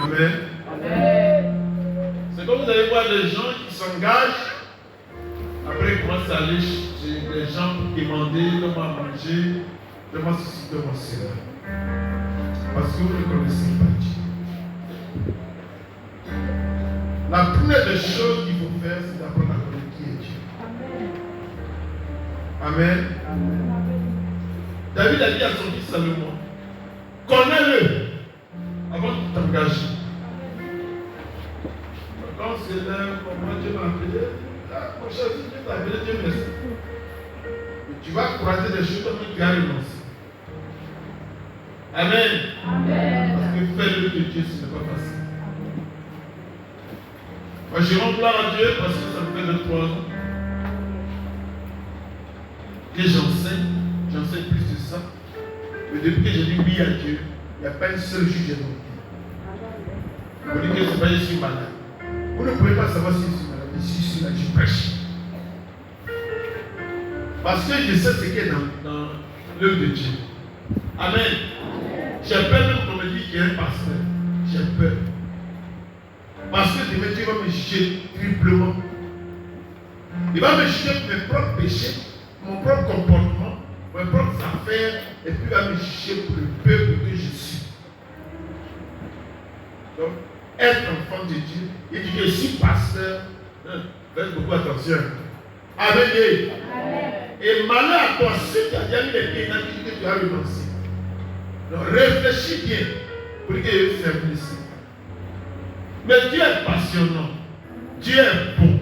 Amen. C'est comme vous allez voir des gens qui s'engagent. Après, ils commencent à aller chez les gens pour demander comment manger, comment ceci, comment cela. Parce que vous ne connaissez pas Dieu. La première des choses qu'il faut faire, c'est d'apprendre à connaître qui est Dieu. Amen. David a dit à son fils Salomon, connais-le avant de t'engager. Quand c'est là, comment Dieu m'a appelé, mon cher, si Dieu t'a appelé, Dieu merci. Tu vas croiser des choses comme tu as renoncé. Amen. Parce que faire le de Dieu, ce n'est pas facile. Moi, je rends gloire à Dieu parce que ça me fait 23 ans que j'enseigne plus de ça. Mais depuis que j'ai dit oui à Dieu, il n'y a pas un seul juge qui est monté. Vous dites que c'est pas je suis malade. Vous ne pouvez pas savoir si je suis malade. Si je suis là, je prêche. Parce que je sais ce qui est dans l'œuvre de Dieu. Amen. J'ai peur même qu'on me dit qu'il y a un pasteur. J'ai peur. Parce que Dieu va me juger triplement. Il va me juger pour mes propres péchés, mon propre comportement, mes propres affaires, et puis il va me juger pour le peuple que je suis. Donc, être enfant de Dieu, il dit que je suis pasteur, faites beaucoup attention. Amen. Et malheur à toi, si tu as déjà mis les pieds dans le que tu as renoncé. Donc, réfléchis bien pour que Dieu s'aimplisse. Mais Dieu est passionnant, Dieu est bon,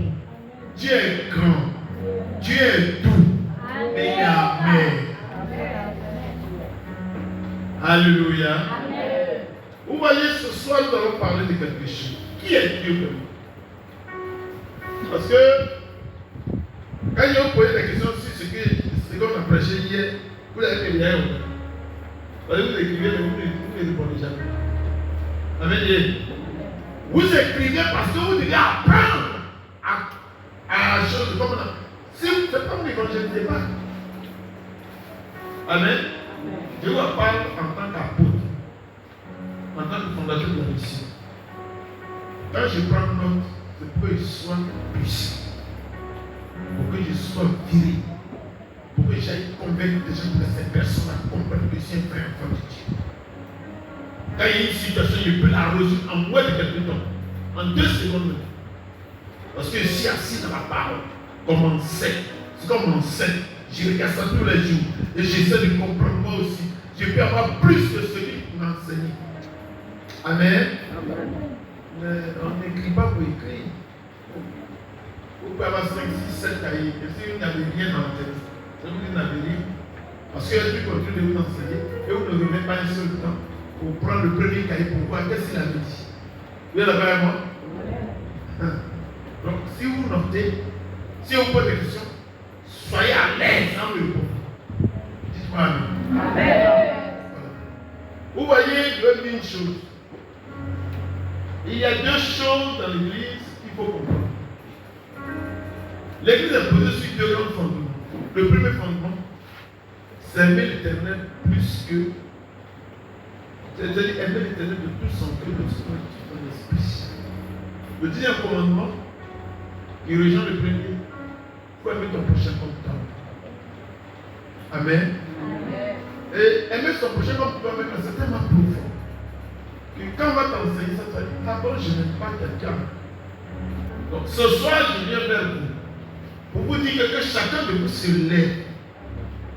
Dieu est grand, Dieu est doux, et Amen. Alléluia. Vous voyez, ce soir, nous allons parler de quelque chose. Qui est Dieu vraiment? Parce que, quand ils ont posé la question sur ce qu'on a prêché hier, vous l'avez fait hier. Vous écrivez, mais vous ne répondez jamais. Amen. Vous écrivez parce que vous devez apprendre à la chose comme ça. Si vous ne faites pas, vous n'évangélisez pas. Amen. Je vous parle en tant qu'apôtre, en tant que fondateur de la mission. Quand je prends note, c'est pour que je sois puissant, pour que je sois viril, pour que j'aille convaincre des gens que ces personnes comprennent que je suis un vrai enfant de Dieu. Quand il y a une situation, je peux la résoudre en moins de quelques temps, en 2 secondes. Parce que je suis assis dans la parole, comme on sait. C'est comme on sait. Je regarde ça tous les jours. Et j'essaie de comprendre moi aussi. Je peux avoir plus que celui qui m'a enseigné. Amen. Mais on n'écrit pas pour écrire. Vous pouvez avoir 5, 6, 7 cahiers. Et si vous n'avez rien dans la tête, c'est vous qui n'avez rien. Parce que Dieu continue de vous enseigner. Et vous ne remettez pas un seul temps pour prendre le premier cahier pour voir qu'est-ce qu'il a dit. Vous êtes d'accord avec moi? Donc, si vous notez, si on pose des questions, soyez à l'aise en me répondre. Dites-moi Amen. Amen. Vous voyez, je veux dire une chose. Il y a 2 choses dans l'église qu'il faut comprendre. L'église est posée sur 2 grands fondements. Le premier fondement, c'est aimer l'Éternel plus que. C'est-à-dire aimer l'Éternel de tout son cœur, de tout son esprit. Le 10e commandement, il rejoint le premier. Il faut aimer ton prochain comme toi. Amen. Et aimer son prochain comme toi-même, c'est tellement profond. Que quand on va t'enseigner ça, tu vas dire, d'abord, je n'aime pas quelqu'un. Donc ce soir, je viens vers vous pour vous dire que chacun de vous se lève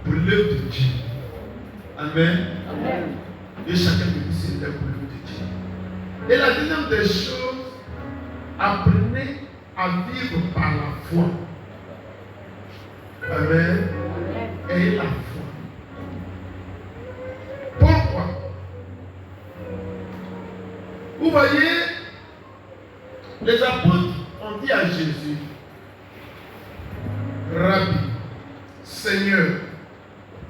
pour l'œuvre de Dieu. Amen. Amen. Et chacun de vous se lève pour l'œuvre de Dieu. Et la deuxième des choses, apprenez à vivre par la foi. Amen. Et la foi. Pourquoi? Vous voyez, les apôtres ont dit à Jésus, Rabbi, Seigneur,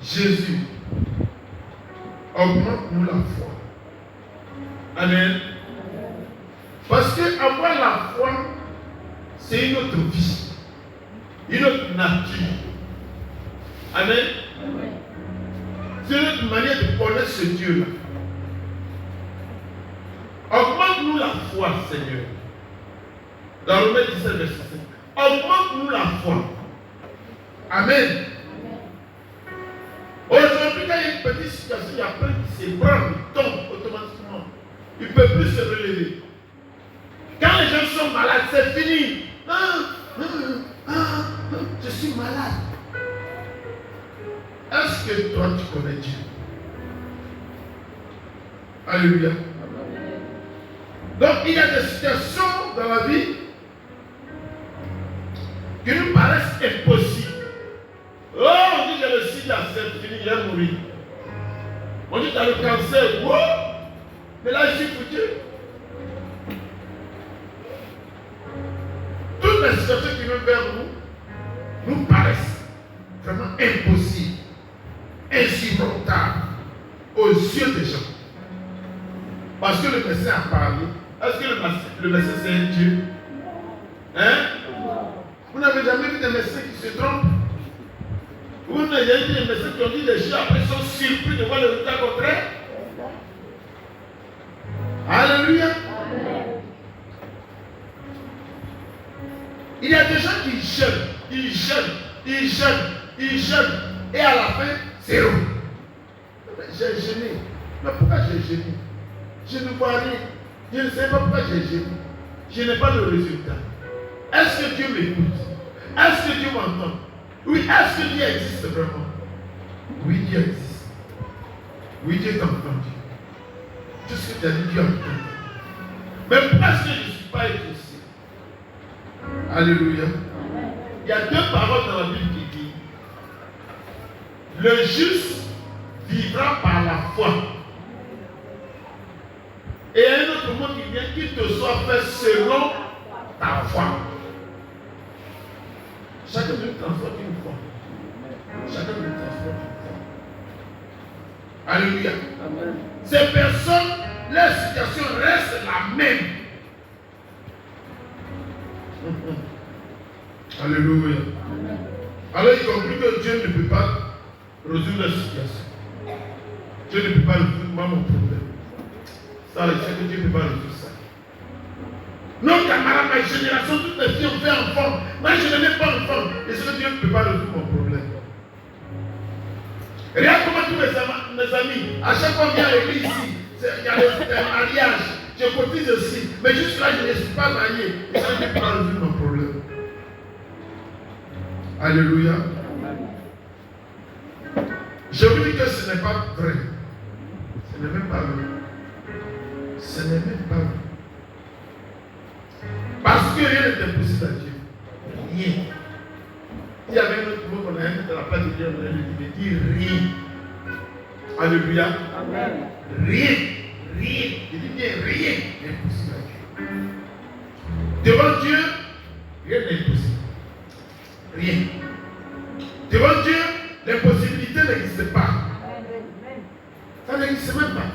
Jésus, augmente-nous la foi. Amen. Parce que avoir la foi, c'est une autre vie, une autre nature. Amen. C'est une autre manière de connaître ce Dieu-là. Augmente-nous la foi, Seigneur. Dans Romains 17, verset 5. Augmente-nous la foi. Amen. Aujourd'hui, quand il y a une petite situation, il y a plein qui s'ébranlent, il tombe automatiquement. Il ne peut plus se relever. Quand les gens sont malades, c'est fini. Je suis malade. Est-ce que toi, tu connais Dieu? Alléluia. Donc, il y a des situations dans la vie qui nous paraissent impossibles. Oh, on dit j'ai le sida, c'est fini, j'ai mouru. On dit t'as le cancer, wow, mais là je suis foutu. Toutes les situations qui viennent vers nous paraissent vraiment impossibles, insurmontables aux yeux des gens. Parce que le médecin a parlé. Est-ce que le médecin c'est un Dieu? Hein? Vous n'avez jamais vu des médecins qui se trompent? Vous n'avez jamais vu des médecins qui ont dit des choses après sont surpris de voir le résultat contraire? Alléluia. Il y a des gens qui jeûnent, et à la fin, zéro. J'ai jeûné. Mais pourquoi j'ai jeûné? Je ne vois rien. Je ne sais pas pourquoi j'ai jeûné. Je n'ai pas le résultat. Est-ce que Dieu m'écoute? Est-ce que Dieu m'entend? Oui, est-ce que Dieu existe vraiment? Oui, Dieu existe. Oui, Dieu t'entend. Tout ce que tu as dit, Dieu entend. Mais pourquoi est-ce que je ne suis pas exaucé? Alléluia. Il y a deux paroles dans la Bible qui disent: le juste vivra par la foi. Et un autre mot qui vient, qu'il te soit fait selon ta foi. Chacun nous transporte une foi. Chacun nous transporte une foi. Alléluia. Amen. Ces personnes, leur situation reste la même. Alléluia. Amen. Alors il conclut que Dieu ne peut pas résoudre la situation. Dieu ne peut pas résoudre mon problème. Ça, je sais que Dieu ne peut pas résoudre ça. Non, camarade, ma génération, toutes les filles ont fait enfant. Moi, je n'ai pas enfant. Et c'est que Dieu ne peut pas résoudre mon problème. Regarde comment tous mes amis, à chaque fois qu'il y a l'église ici, il y a des mariages, je cotise aussi. Mais jusque là, je ne suis pas marié. Et ça ne peut pas résoudre mon problème. Alléluia. Je vous dis que ce n'est pas vrai. Ce n'est même pas vrai. Ce n'est même pas vrai. Parce que rien n'est impossible à Dieu. Rien. S'il y avait un autre mot qu'on a mis dans la place de Dieu, on allait dire rien. Alléluia. Amen. Rien. Rien. Je dis bien rien n'est impossible à Dieu. Devant Dieu, rien n'est impossible. Rien. Devant Dieu, l'impossibilité n'existe pas. Ça n'existe même pas.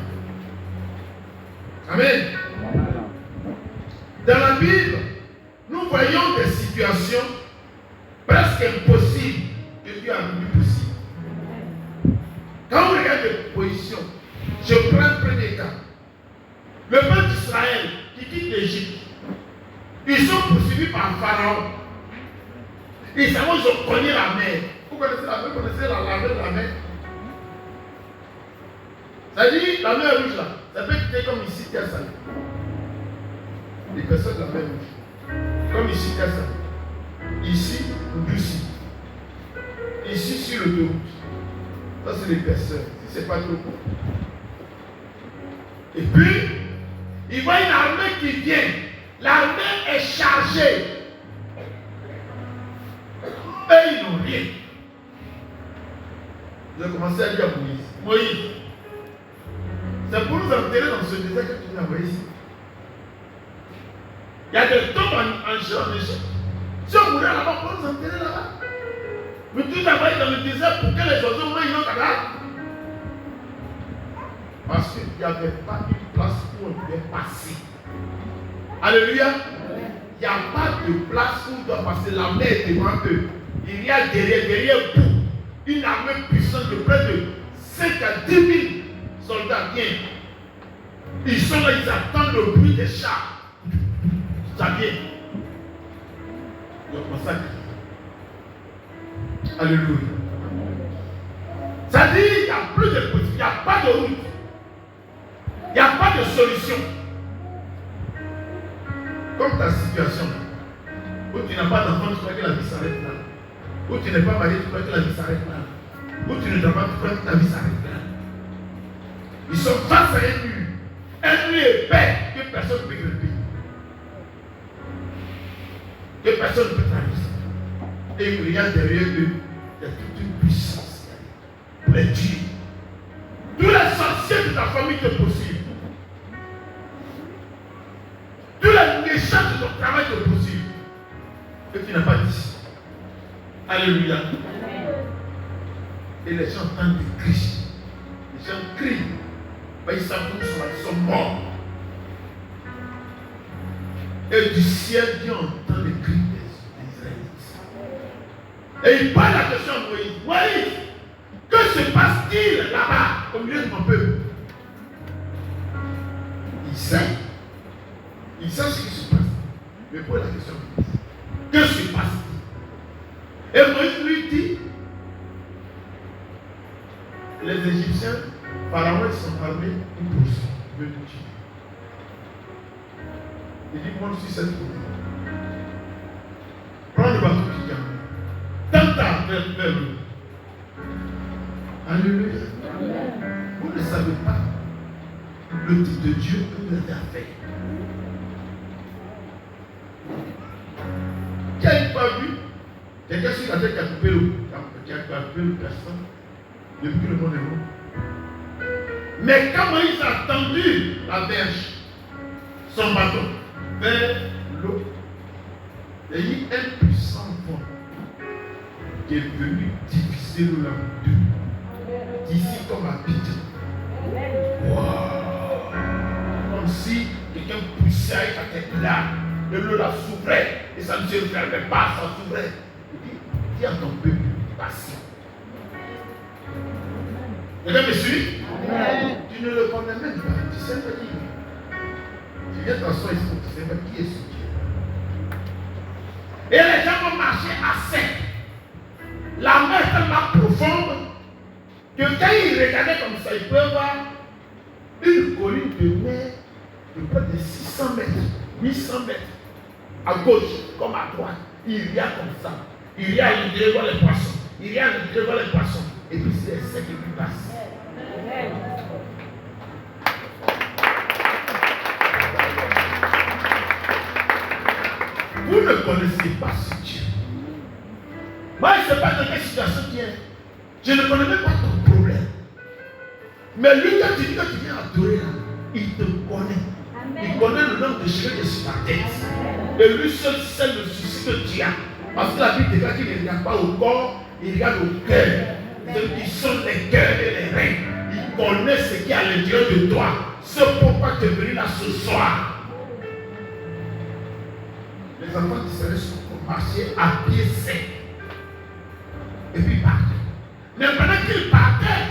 Amen. Dans la Bible, nous voyons des situations presque impossibles que Dieu a rendues possibles. Quand on regarde les positions, je prends le premier cas. Le peuple d'Israël qui quitte l'Égypte, ils sont poursuivis par Pharaon. Ils ont cogné la mer. Vous connaissez la mer? Vous connaissez la mer de la mer? Ça dit, la mer rouge là, ça peut quitter comme ici, Terre Salée. Les personnes de la mer rouge. Comme ici, Terre Salée. Ici, Ndouci. Ici, sur l'autoroute. Ça, c'est les personnes. Si c'est pas trop court. Et puis, ils voient une armée qui vient. L'armée est chargée. Eux, ils n'ont rien. J'ai commencé à dire à Moïse. Moïse, c'est pour nous enterrer dans ce désert que tu nous as envoyé ici. Il y a des tombes en Égypte. Si on mourait là-bas, on peut nous enterrer là-bas. Mais tu nous as envoyé dans le désert pour que les oiseaux mangent notre cadavre. Parce qu'il n'y avait pas une place où on pouvait passer. Alléluia. Il n'y a pas de place où on doit passer. La mer est devant eux. Il y a derrière vous une armée puissante de près de 5 à 10 000 soldats. Bien. Ils sont là, ils attendent le bruit des chars. Ça vient. Le massacre. Alléluia. Ça dit, il n'y a plus de possibilité, il n'y a pas de route. Il n'y a pas de solution. Comme ta situation, où tu n'as pas d'enfant, tu crois que la vie s'arrête là. Où tu n'es pas marié, tu crois que la vie s'arrête là. Où tu ne travailles pas, tu crois que la vie s'arrête là. Ils sont face à un mur épais que personne ne peut grimper. Que personne ne peut traverser. Et il y a derrière eux, il y a toute une puissance pour les tuer. Tous les sorciers de ta famille te poursuivent. Tous les méchants de ton travail te poursuivent. Et tu n'as pas dit. Alléluia. Et les gens entendent des cris. Les gens crient. Mais ils savent où ils sont morts. Et du ciel, Dieu entend les cris des Israélites. Et il pose la question à Moïse. Moïse, que se passe-t-il là-bas au milieu de mon peuple? Il sait. Il sait ce qui se passe. Mais pose la question à Moïse. Que se passe-t-il? Et Moïse lui dit, les Égyptiens, Pharaon, ils sont armés, ils poussent, ils veulent nous tuer. Il dit, monte sur cette route. Prends le bateau qui gagne. Tente vers nous. Alléluia. Vous ne savez pas le type de Dieu que vous avez affaire. Qui n'a pas vu quelqu'un sur la tête qui a coupé l'eau, qui a coupé l'eau, personne, depuis que le monde est mort. Mais quand Moïse a tendu la berge, son bâton, vers l'eau, il y a eu un puissant vent qui est venu diviser l'eau en deux, d'ici comme à Abidjan. Wow. Comme si quelqu'un poussait avec la tête là, et l'eau la s'ouvrait, et ça ne se fermait pas, ça s'ouvrait. Il dit, dis à ton peuple, patient. Quelqu'un me suit? Amen. Tu ne le connais même pas, tu sais pas qui il est. Tu viens t'asseoir ici, tu ne sais pas qui est ce Dieu. Et les gens vont marcher à sec. La mer est tellement profonde que quand ils regardaient comme ça, ils peuvent voir une colline de mer de près de 600 mètres, 800 mètres, à gauche comme à droite. Il y a comme ça. Il y a l'idée voir les poissons. Il y a l'idée voir les poissons. Et puis c'est sec qui passe. Vous ne connaissez pas ce Dieu. Moi, je ne sais pas dans quelle situation tu es. Je ne connais même pas ton problème. Mais lui, quand tu dis que tu viens adorer là, il te connaît. Amen. Il connaît le nombre de cheveux de sur ta tête. Et lui seul sait le souci que tu as. Parce que la Bible déclare qu'il ne regarde pas au corps, il regarde au cœur. Ils sont les cœurs et les reins. Il connaît ce qui est à l'intérieur de toi. C'est pourquoi tu es venu là ce soir. Les enfants d'Israël sont marcher à pied sec. Et puis ils partaient. Mais pendant qu'ils partaient,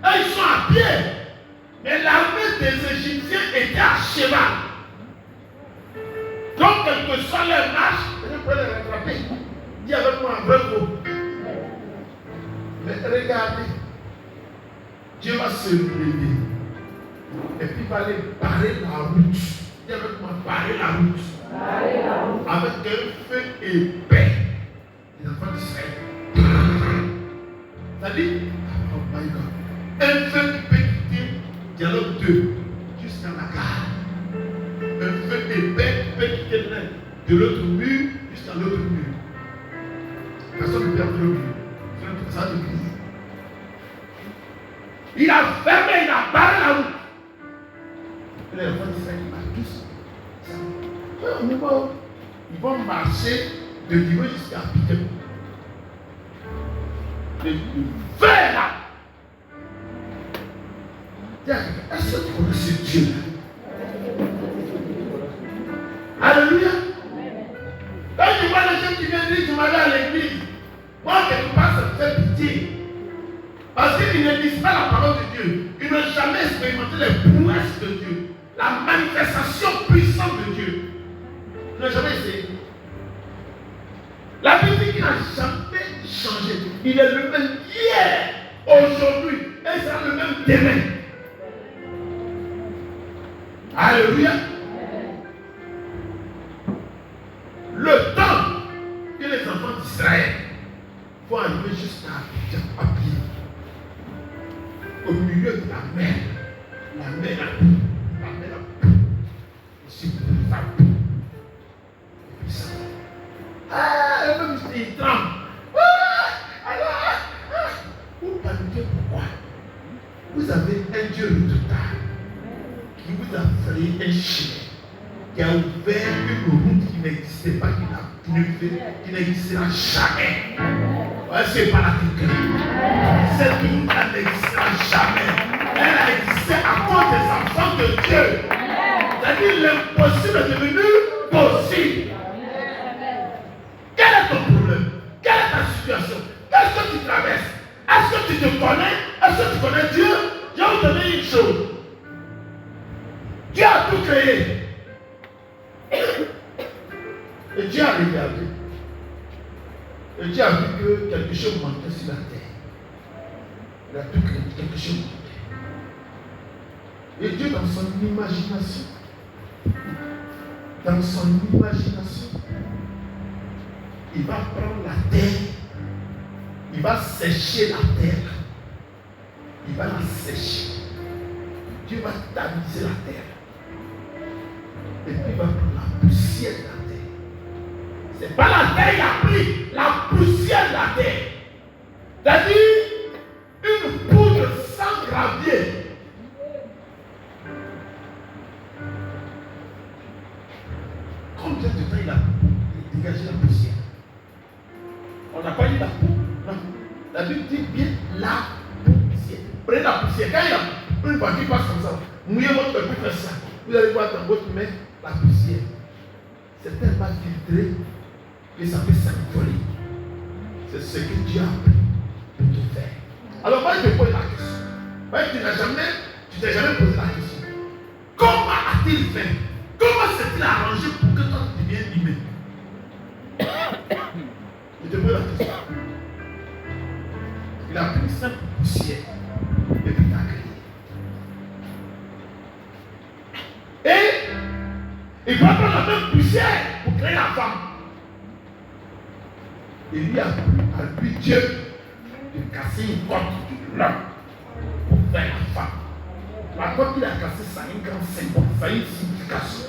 eux ils sont à pied. Mais l'armée des Égyptiens était à cheval. Donc, quelle que soit leur marche, ils peuvent les rattraper. Dis avec moi un vrai mot. Mais regardez, Dieu va se lever. Et puis il va aller barrer la route. Dis avec moi, barrer la route. Avec un feu épais. Les enfants d'Israël. Ça dit, oh my God. Un feu qui peut quitter dialogue 2 jusqu'à la gare. Un feu épais qui peut quitter de l'autre mur jusqu'à l'autre mur. Personne ne perd le mur. C'est ça de crise. Il a fermé, il a barré la route. Et les enfants d'Israël marchent tous. Ils vont marcher de niveau jusqu'à Abidjan. Le feu là. Est-ce que tu connais ce Dieu là? Alléluia. Quand tu vois les gens qui viennent dire, tu m'as allé à l'église. Moi, quelque part, ça me fait pitié. Parce qu'ils ne disent pas la parole de Dieu. Ils ne n'as jamais expérimenté les prouesses de Dieu, la manifestation puissante de Dieu, tu n'as jamais essayé. La Bible dit qu'il n'a jamais changé. Il est le même hier, aujourd'hui, et sera le même demain. Alléluia. Le temps que les enfants d'Israël vont arriver jusqu'à pied, au milieu de la mer a plu. Ici, ça pue. Et puis ça. Ah, même il tremble. Vous paniquez pourquoi? Vous avez un Dieu redoutable qui vous a créé un chemin, qui a ouvert une route qui n'existait pas, qui n'existera jamais. Ouais, c'est pas la quelqu'un. Cette route n'existera jamais. Elle a existé à cause des enfants de Dieu. C'est-à-dire l'impossible est devenu possible. Quel est ton problème? Quelle est ta situation? Qu'est-ce que tu traverses? Est-ce que tu te connais? Est-ce que tu connais Dieu? Je vais vous donner une chose. Dieu a tout créé. Et Dieu a regardé. Et Dieu a vu que quelque chose manquait sur la terre. Il a tout créé, quelque chose manquait. Et Dieu, dans son imagination, il va prendre la terre, il va sécher la terre, il va la sécher. Dieu va tamiser la terre. Et puis il va prendre la poussière de la terre. C'est pas la terre qu'il a pris, la poussière de la terre. C'est-à-dire une poudre sans gravier. Combien de temps il a dégagé la poussière? On n'a pas dit la poudre. Non. La Bible dit bien la poussière. Prenez la poussière. Quand il y a une voiture qui passe comme ça, mouillez votre peuple, faites ça. Vous allez voir dans votre main la poussière. C'est tellement filtré que ça peut s'envoler. C'est ce que Dieu a pris pour te faire. Alors, moi, je te pose la question. Moi, tu t'es jamais posé la question. Comment a-t-il fait? Comment s'est-il arrangé pour que toi tu deviennes humain? Je te pose la question. Il a pris une simple poussière et puis il t'a créé. Et il va prendre la même poussière pour créer la femme. Et lui a pris Dieu de casser une côte du blanc pour faire la femme. La côte qu'il a cassée, ça a une grande symbole, ça a une signification.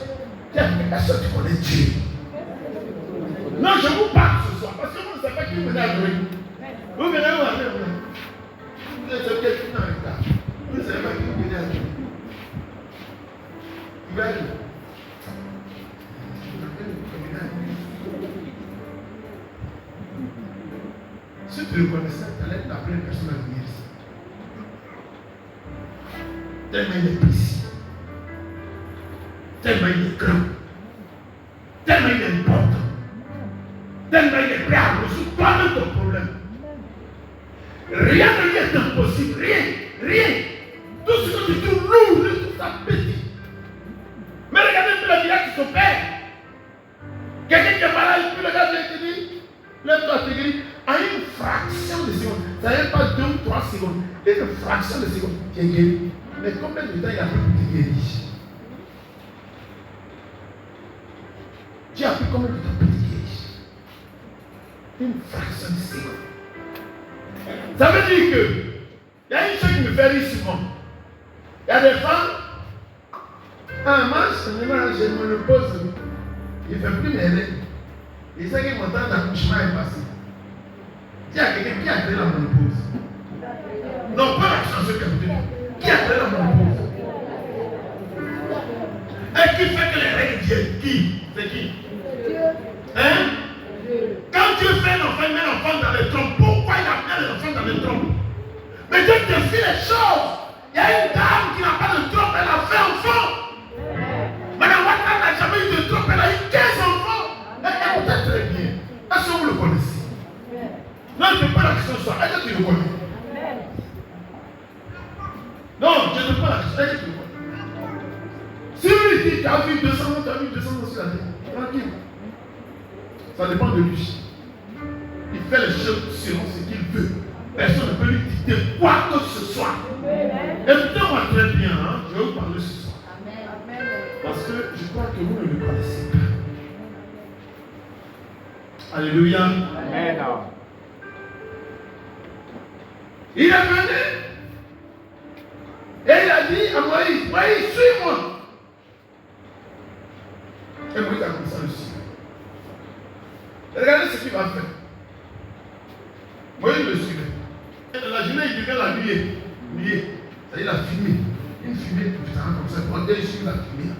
Est-ce que tu connais Dieu? Non, je vous parle ce soir parce que vous ne savez pas qui vous venez adorer. Vous venez où aller? Vous êtes quelqu'un en retard. Vous ne savez pas qui vous venez adorer. Il va aller. Si tu le connaissais, tu allais être la première personne à venir ici. Tellement il est précis. Tellement il est grand. Tellement il est important. Tellement il est prêt à résoudre toi-même ton problème. Rien ne lui est impossible. Rien. Tout ce que tu trouves lourd, tout ça petit. Mais regardez tout le village qui s'opère. Quelqu'un qui est malade, puis le gars vient te dire, lève-toi, te guérit. En une fraction de seconde, ça n'est pas 2 ou 3 secondes, une fraction de seconde, tu es guéri. Mais combien de temps il a pris pour te guérir? Tu as pris combien de temps pour te guérir? Une fraction de seconde. Ça veut dire que il y a une chose qui me fait rire souvent. Il y a des femmes, moi je me pose, il ne fait plus mes règles. Et ça que mon temps d'accouchement est passé. Il y a quelqu'un qui a créé la ménopause. Non, pas la chance capitale. Qui a créé la ménopause? Et qui fait que les règles viennent? Qui? C'est qui? Hein? Quand Dieu fait un enfant, il met l'enfant dans les trompes. Pourquoi il a mis les enfants dans les trompes? Mais Dieu te fait les choses. Il y a une dame qui n'a pas de trompe, elle a fait enfant. Madame Ouattara n'a jamais eu de trompe, elle a eu 15 enfants. Écoutez très bien. Est-ce que vous le connaissez? Non, je ne sais pas la question sur. Est-ce que tu le connais? Non, je dit, tu as vu 200 ans, tu as vu 200 ans sur la terre. Tranquille. Ça dépend de lui. Il fait les choses selon ce qu'il veut. Personne ne peut lui dicter quoi que ce soit. Écoutez-moi très bien, hein? Je vais vous parler ce soir. Parce que je crois que vous ne le connaissez pas. Alléluia. Amen. Il est venu et il a dit à Moïse, Moïse, suis-moi. Et Moïse a commencé à le suivre. Regardez ce qu'il va faire. Moïse le suivait. La journée, il devait la nuer. Nuer. C'est-à-dire la fumée. Une fumée, putain, comme ça. Quand il suit la fumée.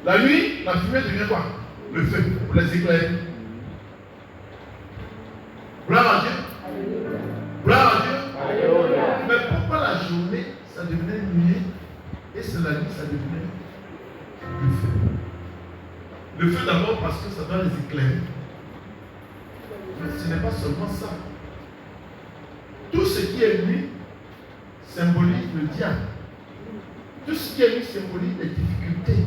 La nuit, la fumée devient quoi? Le feu, pour les éclairer. Gloire à Dieu. Gloire à Dieu. Alléluia. Mais pourquoi la journée, ça devenait nuit et c'est la nuit, ça devenait le feu? Le feu d'abord parce que ça doit les éclairer. Mais ce n'est pas seulement ça. Tout ce qui est nuit symbolise le diable. Tout ce qui est nuit symbolise les difficultés.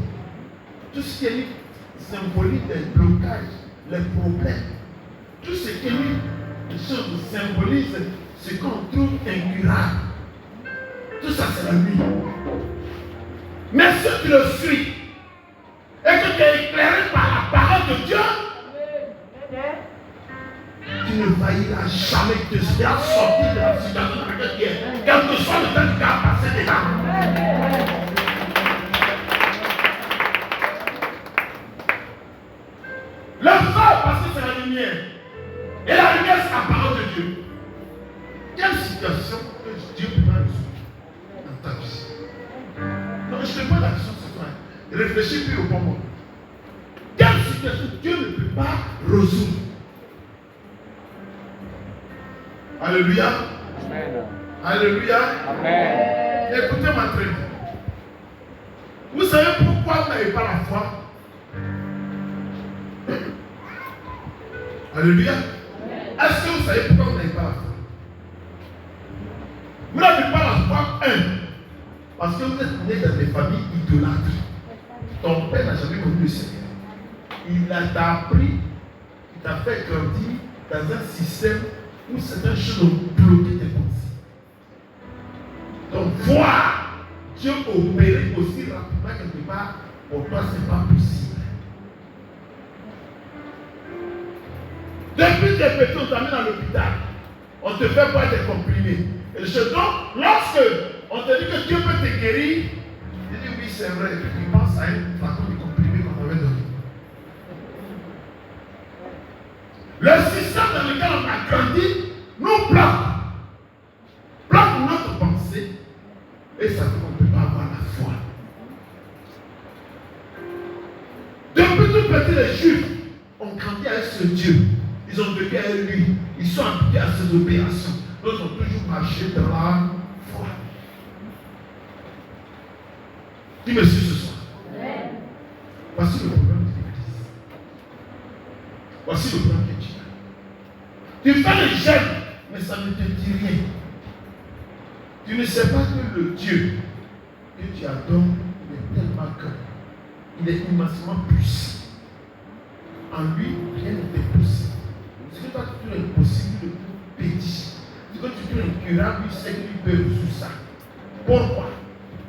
Tout ce qui est nuit symbolise les blocages, les problèmes. Tout ce qui est nuit, les choses symbolisent ce qu'on trouve incurable. Tout ça, c'est la nuit. Mais ceux qui le suivent, et que tu es éclairé par la parole de Dieu, tu ne failliras jamais te faire sortir de la situation dans laquelle tu es, quel que soit le temps qui a passé déjà. Le feu, parce que c'est la lumière. Et la lumière, c'est la parole de Dieu. Quelle situation que Dieu peut résoudre dans ta vie? Non, je te pose la question ce soir. Réfléchis plus au bon moment. Quelle situation Dieu ne peut pas résoudre? Alléluia. Amen. Alléluia. Amen. Écoutez-moi très bien. Vous savez pourquoi vous n'avez pas la foi? Alléluia. Est-ce que vous savez pourquoi vous n'avez pas la foi? Vous n'avez pas la foi, parce que vous êtes né dans des familles idolâtres. Ton père n'a jamais connu le Seigneur. Il t'a appris, il t'a fait grandir dans un système où certaines choses ont bloqué tes pensées. Donc voir Dieu opérer aussi rapidement quelque part, pour toi, ce n'est pas possible. Depuis que petit, on t'amène à l'hôpital, on te fait boire des comprimés. Et donc, lorsque on te dit que Dieu peut te guérir, tu dis oui, c'est vrai. Et puis tu penses à un flacon de comprimés qu'on avait donné. Le système dans lequel on a grandi nous bloque notre pensée, et ça fait qu'on ne peut pas avoir la foi. Depuis tout petit, les Juifs ont grandi avec ce Dieu. Ils ont vécu avec lui. Ils sont appliqués à ses opérations. D'autres ont toujours marché dans la foi. Qui me suit ce soir? Voici le problème de l'Église. Voici le problème que tu as. Tu fais le jeûne, mais ça ne te dit rien. Tu ne sais pas que le Dieu que tu adores est tellement grand. Il est immensément puissant. En lui, rien n'est possible. Ce que toi tu trouves impossible, le plus petit. Ce que tu trouves incurable, lui sait qu'il peut résoudre ça. Pourquoi?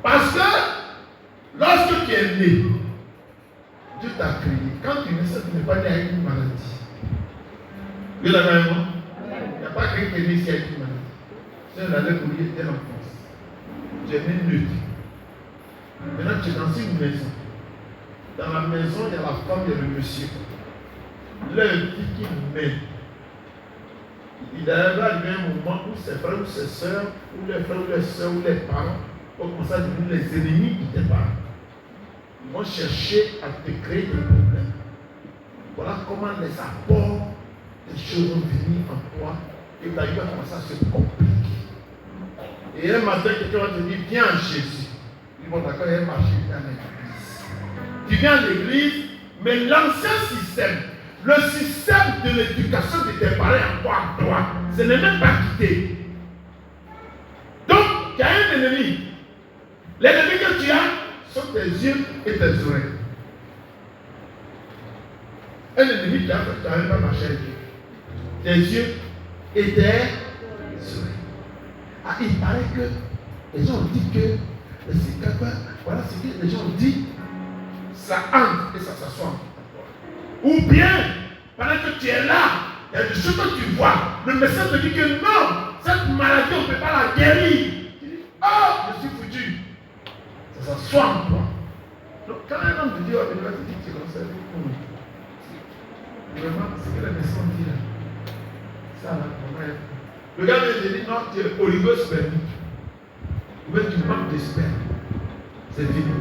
Parce que lorsque tu es né, Dieu t'a créé. Quand tu naissais, tu n'es pas né avec une maladie. Vous l'avez avec moi? Il n'y a pas quelqu'un qui est né ici avec une maladie. C'est un allait courir dès l'enfance. Tu es né neutre. Maintenant, tu es dans une maison. Dans la maison, il y a la femme et le monsieur. L'un dit qu'il met. Il arrive un moment où ses frères ou ses soeurs, ou les frères ou les soeurs, ou les parents, vont commencer à devenir les ennemis de tes parents. Ils vont chercher à te créer des problèmes. Voilà comment les apports des choses vont venir en toi et ta vie va commencer à se compliquer. Et un matin, quelqu'un va te dire, viens à Jésus. Ils vont d'accord, il y a un marché dans l'église. Tu viens à l'église, mais l'ancien système, le système de l'éducation de tes parents encore en toi, ce n'est même pas quitté. Donc, il y a un ennemi L'ennemi que tu as sont tes yeux et tes oreilles. Un ennemi qui a fait quand même pas marcher avec Dieu. Tes yeux et tes oreilles. Ah, il paraît que les gens ont dit que c'est capable, voilà ce que les gens ont dit, ça entre et ça s'assoit. Ou bien, pendant que tu es là, il y a des choses que tu vois. Le médecin te dit que non, cette maladie, on ne peut pas la guérir. Tu dis, oh, je suis foutu. Ça s'assoit en toi. Donc, quand un homme te dit, oh, mais tu vas te dire que tu es comme ça, vraiment, c'est que la médecin dit là. Ça, là, vraiment. Le gars vient te dire, non, tu es oligospermique. Ou bien tu manques de sperme. C'est fini.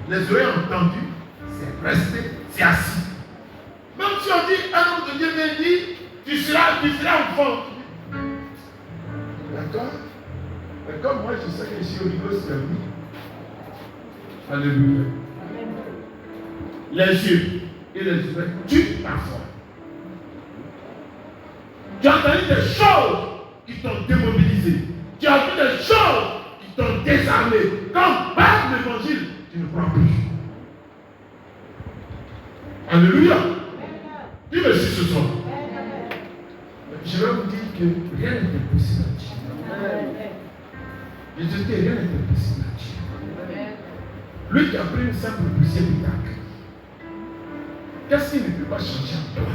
Les oreilles ont entendu, c'est resté, c'est assis. Même si on dit, un homme de Dieu vient dire, tu seras enfant. D'accord? Mais comme moi je sais que je suis oligospermique. Alléluia. Les yeux et les oreilles tuent parfois. Tu as entendu des choses qui t'ont démobilisé. Tu as vu des choses qui t'ont désarmé. Quand parle l'évangile, tu ne crois plus. Alléluia. Dis me si ce soir. Je vais vous dire que rien n'est impossible à Dieu. Je te dis rien n'est impossible à Dieu. Lui qui a pris une simple poussière d'attaque, qu'est-ce qu'il ne peut pas changer en toi?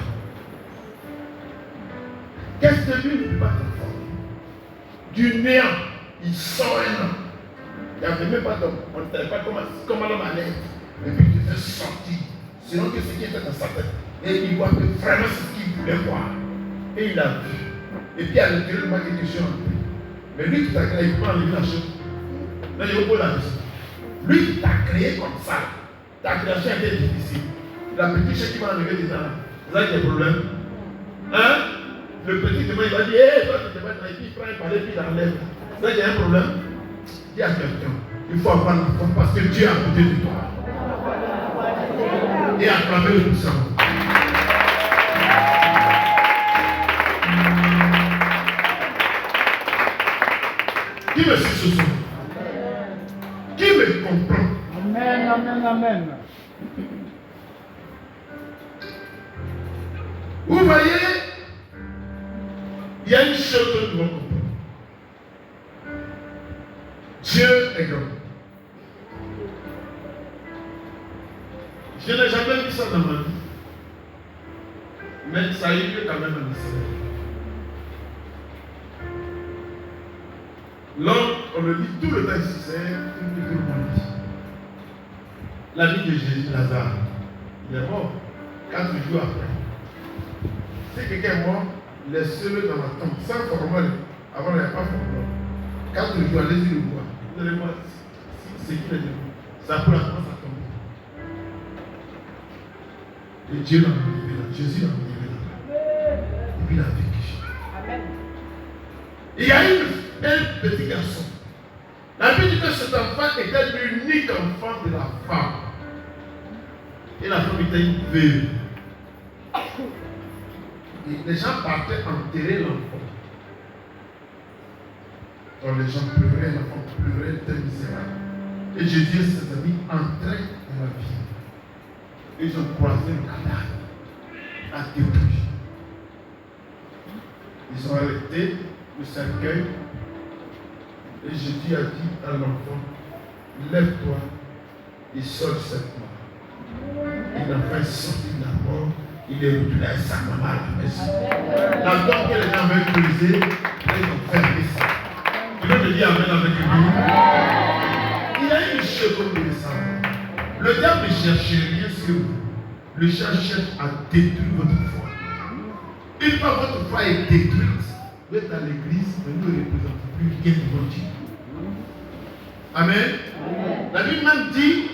Qu'est-ce que lui ne peut pas transformer? Du néant, il sort un homme. Il n'y avait même pas d'homme. On ne savait pas comment l'homme allait être. Et puis il te fait sortir. Sinon que ce qui était dans sa tête. Et il voit que vraiment c'est ce qu'il voulait voir. Et il a vu. Et puis à l'intérieur, il m'a quelque chose en lui. Mais lui qui t'a créé, il peut enlever la chose. Là, il faut la question. Lui qui t'a créé comme ça, ta création était difficile. La petite chose qui m'a enlevé des temps, vous avez des problèmes. Hein? Le petit demain, il va dire, hé, toi tu te mets dans les filles, il prend un palais, puis il enlève. Vous avez un problème? Dis à quelqu'un, il faut avoir la foi parce que Dieu est à côté de toi. Et acclamer le puissant. Qui me suit ce soir? Qui me comprend? Amen, amen, amen. Vous voyez, il y a une chose que nous devons comprendre. Dieu est grand. Je n'ai jamais vu ça dans ma vie. Mais ça a eu lieu quand même en Israël. L'homme, on le dit tout le temps ici, c'est une figure politique. La vie de Jésus, Lazare, il est mort 4 jours après. Si quelqu'un est mort, laissez-le dans la tombe, sans formule. Avant, il n'y avait pas formule. 4 jours, allez-y le voir. Vous allez voir c'est qui est debout. Ça peut commence à tomber. Et Dieu l'a enlevé là. Jésus l'a enlevé là. Et puis il a vécu. Il y a eu un petit garçon. La Bible dit que cet enfant était l'unique enfant de la femme. Et la femme était une veuve. Et les gens partaient enterrer l'enfant. Quand les gens pleuraient, l'enfant pleurait, était misérable. Et Jésus et ses amis entraient dans la ville. Ils ont croisé le cadavre à début. Ils ont arrêté le cercueil. Et Jésus a dit à l'enfant, lève-toi et sors cette mort. Et l'enfant est sorti de la mort. Il est retourné à sa maman à la maison. La porte que les gens avaient brisée, ils ont fermé ça. Je vais me dire amen avec lui. Il y a une chose que vous devez savoir. Le diable ne cherche rien sur vous. Le diable cherche à détruire votre foi. Une fois votre foi est détruite, vous êtes à l'église, mais vous ne représentez plus rien devant Dieu. Amen. La Bible même dit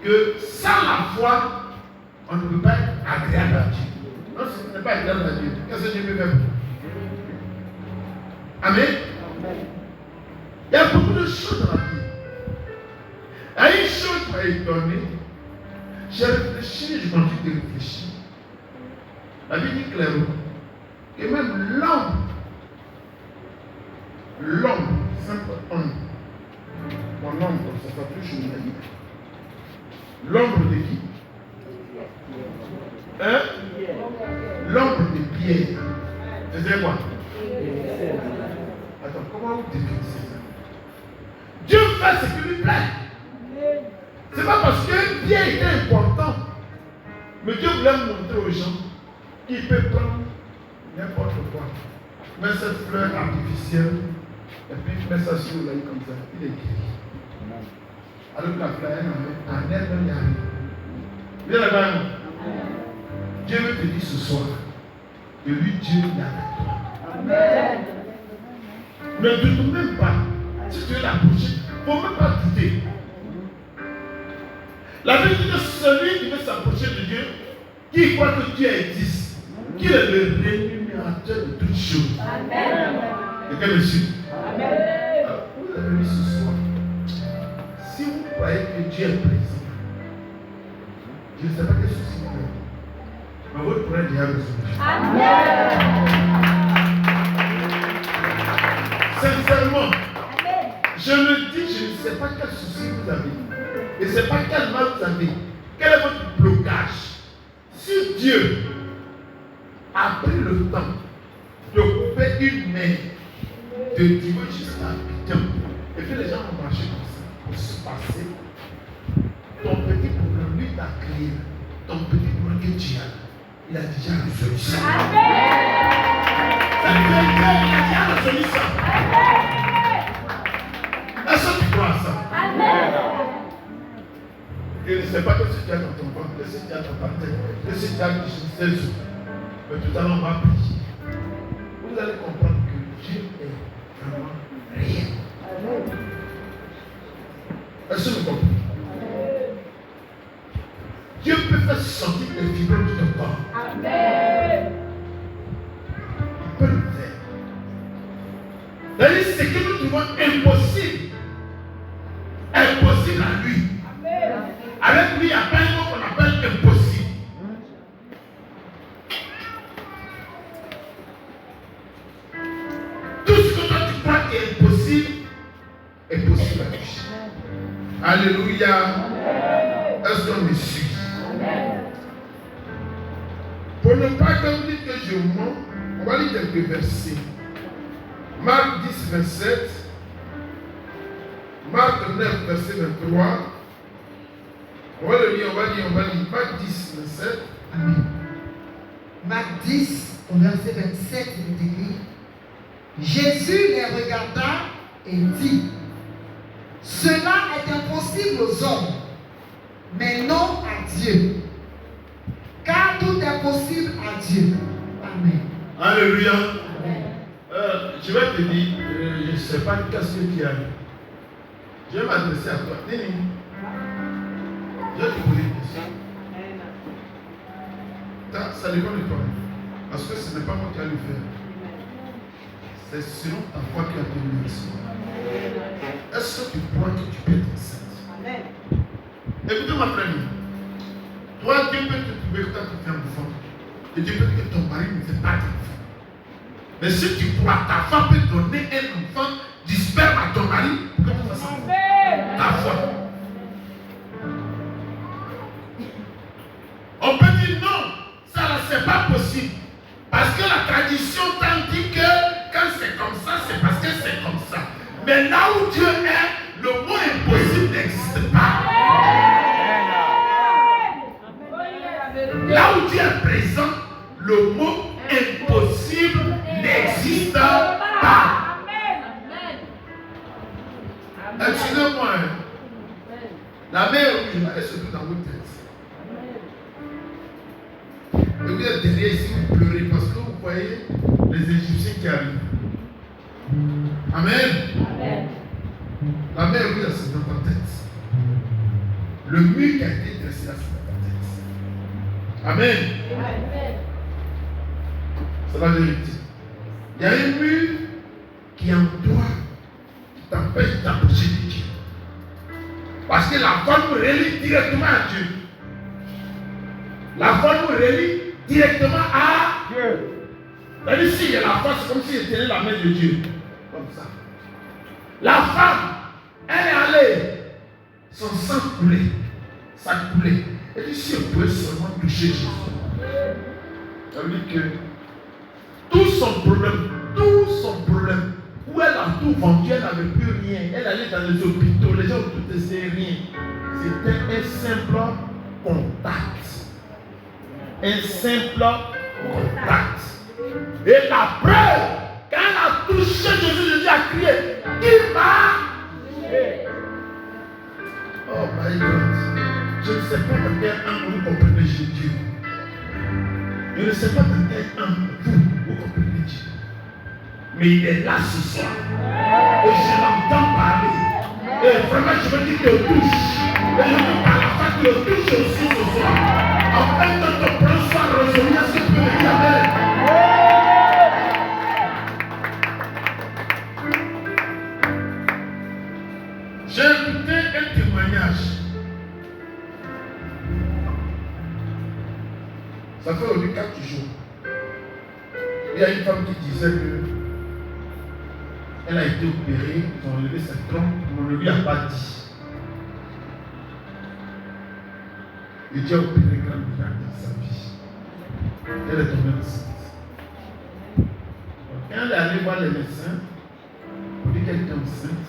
que sans la foi, on ne peut pas être agréable à Dieu. Non, ce n'est pas agréable à Dieu. Qu'est-ce que Dieu peut faire? Amen. Il y a beaucoup de choses dans la vie. Il y a une chose qui m'a étonné. J'ai réfléchi, je continue de réfléchir. La Bible dit clairement que même l'homme, simple homme, Mon ombre, ça s'appelle Choumani. L'ombre de qui? Hein? L'ombre de Pierre. C'est quoi? Attends, comment vous définissez ça? Dieu fait ce qui lui plaît. C'est pas parce que Pierre était important, mais Dieu voulait montrer aux gens qu'il peut prendre n'importe quoi. Met cette fleur artificielle et puis met ça sur l'œil comme ça. Il est guéri. Alors que la fleur en elle, il y a rien. Viens là-bas. Dieu veut te dire ce soir que lui, Dieu, il est avec toi. Amen. Ne doute même pas. Si tu es l'approcher, il ne faut même pas douter. La Bible dit que celui qui veut s'approcher de Dieu, qui croit que Dieu existe, qu'il est le rémunérateur de toutes choses. Amen. Et que monsieur. Amen. Alors, vous avez vu ce soir. Si vous croyez que Dieu est présent, je ne sais pas quel souci vous avez. Mais votre problème est déjà résolu. Amen. Sincèrement, je me dis, je ne sais pas quel souci vous avez. Et ce n'est pas quel mal vous avez. Quel est votre blocage? Si Dieu a pris le temps de couper une main de Dieu jusqu'à Abidjan, et puis les gens ont marché comme ça pour se passer, ton petit problème, lui t'a créé, ton petit problème que tu as, il a déjà résolu ça. Il a déjà résolu ça. Est-ce que tu crois à ça? Je ne sais pas que si tu as dans ton ventre, que si tu as dans ta tête, que si tu as dans tes yeux. Mais tout à l'heure, on va prier. Vous allez comprendre que Dieu est vraiment réel. Est-ce que vous comprenez? Dieu peut faire sortir les fibres de ton corps. Amen. Il peut le faire. C'est-à-dire, ce que nous trouvons impossible. Impossible à lui. Avec lui, il n'y a pas un mot qu'on appelle impossible. Tout ce que toi tu crois qui est impossible est possible à lui. Alléluia. Est-ce qu'on me suit? Pour ne pas que vous dites que je mens, on va lire quelques versets. Marc 10, 27. Marc 9, verset 23. On va le lire, on va lire. Marc 10, 27. Amen. Marc 10, au verset 27, il est écrit: Jésus les regarda et dit: Cela est impossible aux hommes, mais non à Dieu. Car tout est possible à Dieu. Amen. Alléluia. Amen. Je vais te dire, je ne sais pas qu'est-ce que tu as eu. Je vais m'adresser à toi. Nini, je vais te poser une question. Ça dépend de toi. Parce que ce n'est pas moi qui vais le faire. C'est selon ta foi qui a donné l'action. Est-ce que tu crois que tu peux être enceinte? Écoutez ma frère. Toi, Dieu peut te trouver quand tu fais un enfant. Et Dieu peut dire que ton mari ne fait pas d'enfant. Mais si tu crois, ta femme peut donner un enfant du sperme à ton mari pour que tu fasses un enfant. Ta foi. On peut dire non, ça là c'est pas possible. Parce que la tradition t'a dit que quand c'est comme ça, c'est parce que c'est comme ça. Mais là où Dieu est, le mot impossible n'existe pas. Là où Dieu est présent, le mot impossible n'existe pas. Excusez-moi. La mer rouge, elle se trouve dans votre tête. Et vous êtes derrière ici, vous pleurez parce que vous voyez les Égyptiens qui arrivent. Amen. La mer rouge, c'est dans ta tête. Le mur qui a été dressé là, c'est dans ta tête. Amen. C'est la vérité. Il y a un mur qui est en toi, qui t'empêche d'approcher de Dieu. Parce que la foi nous relie directement à Dieu. La foi nous relie directement à Dieu. C'est-à-dire, s'il y a la foi, c'est comme s'il tenait la main de Dieu. Comme ça. La femme Elle est allée. Son sang coulait. Ça coulait. Elle dit si elle pouvait seulement toucher Jésus. Ça veut dire que tout son problème, où elle a tout vendu, elle n'avait plus rien. Elle allait dans les hôpitaux, les gens ne disaient rien. C'était un simple contact. Un simple contact. Et la preuve, quand elle a touché Jésus, Jésus a crié, il m'a. Oh my God. Je ne sais pas dans quel angle vous comprenez Dieu. Je ne sais pas dans quel angle vous comprenez Dieu. Mais il est là ce soir. Et je l'entends parler. Et vraiment, je veux dire qu'il le touche. Et je veux par la fin qu'il le touche aussi ce soir. En fait, notre plan soit résolu, est-ce que tu peux le dire amen? J'ai écouté un témoignage. Ça fait aujourd'hui 4 jours. Il y a une femme qui disait que elle a été opérée, ils ont enlevé sa trompe, mais on ne lui a pas dit. Et Dieu a opéré grand miracle dans sa vie. Elle est tombée enceinte. Quand elle est allée voir les médecins, pour dire qu'elle était enceinte,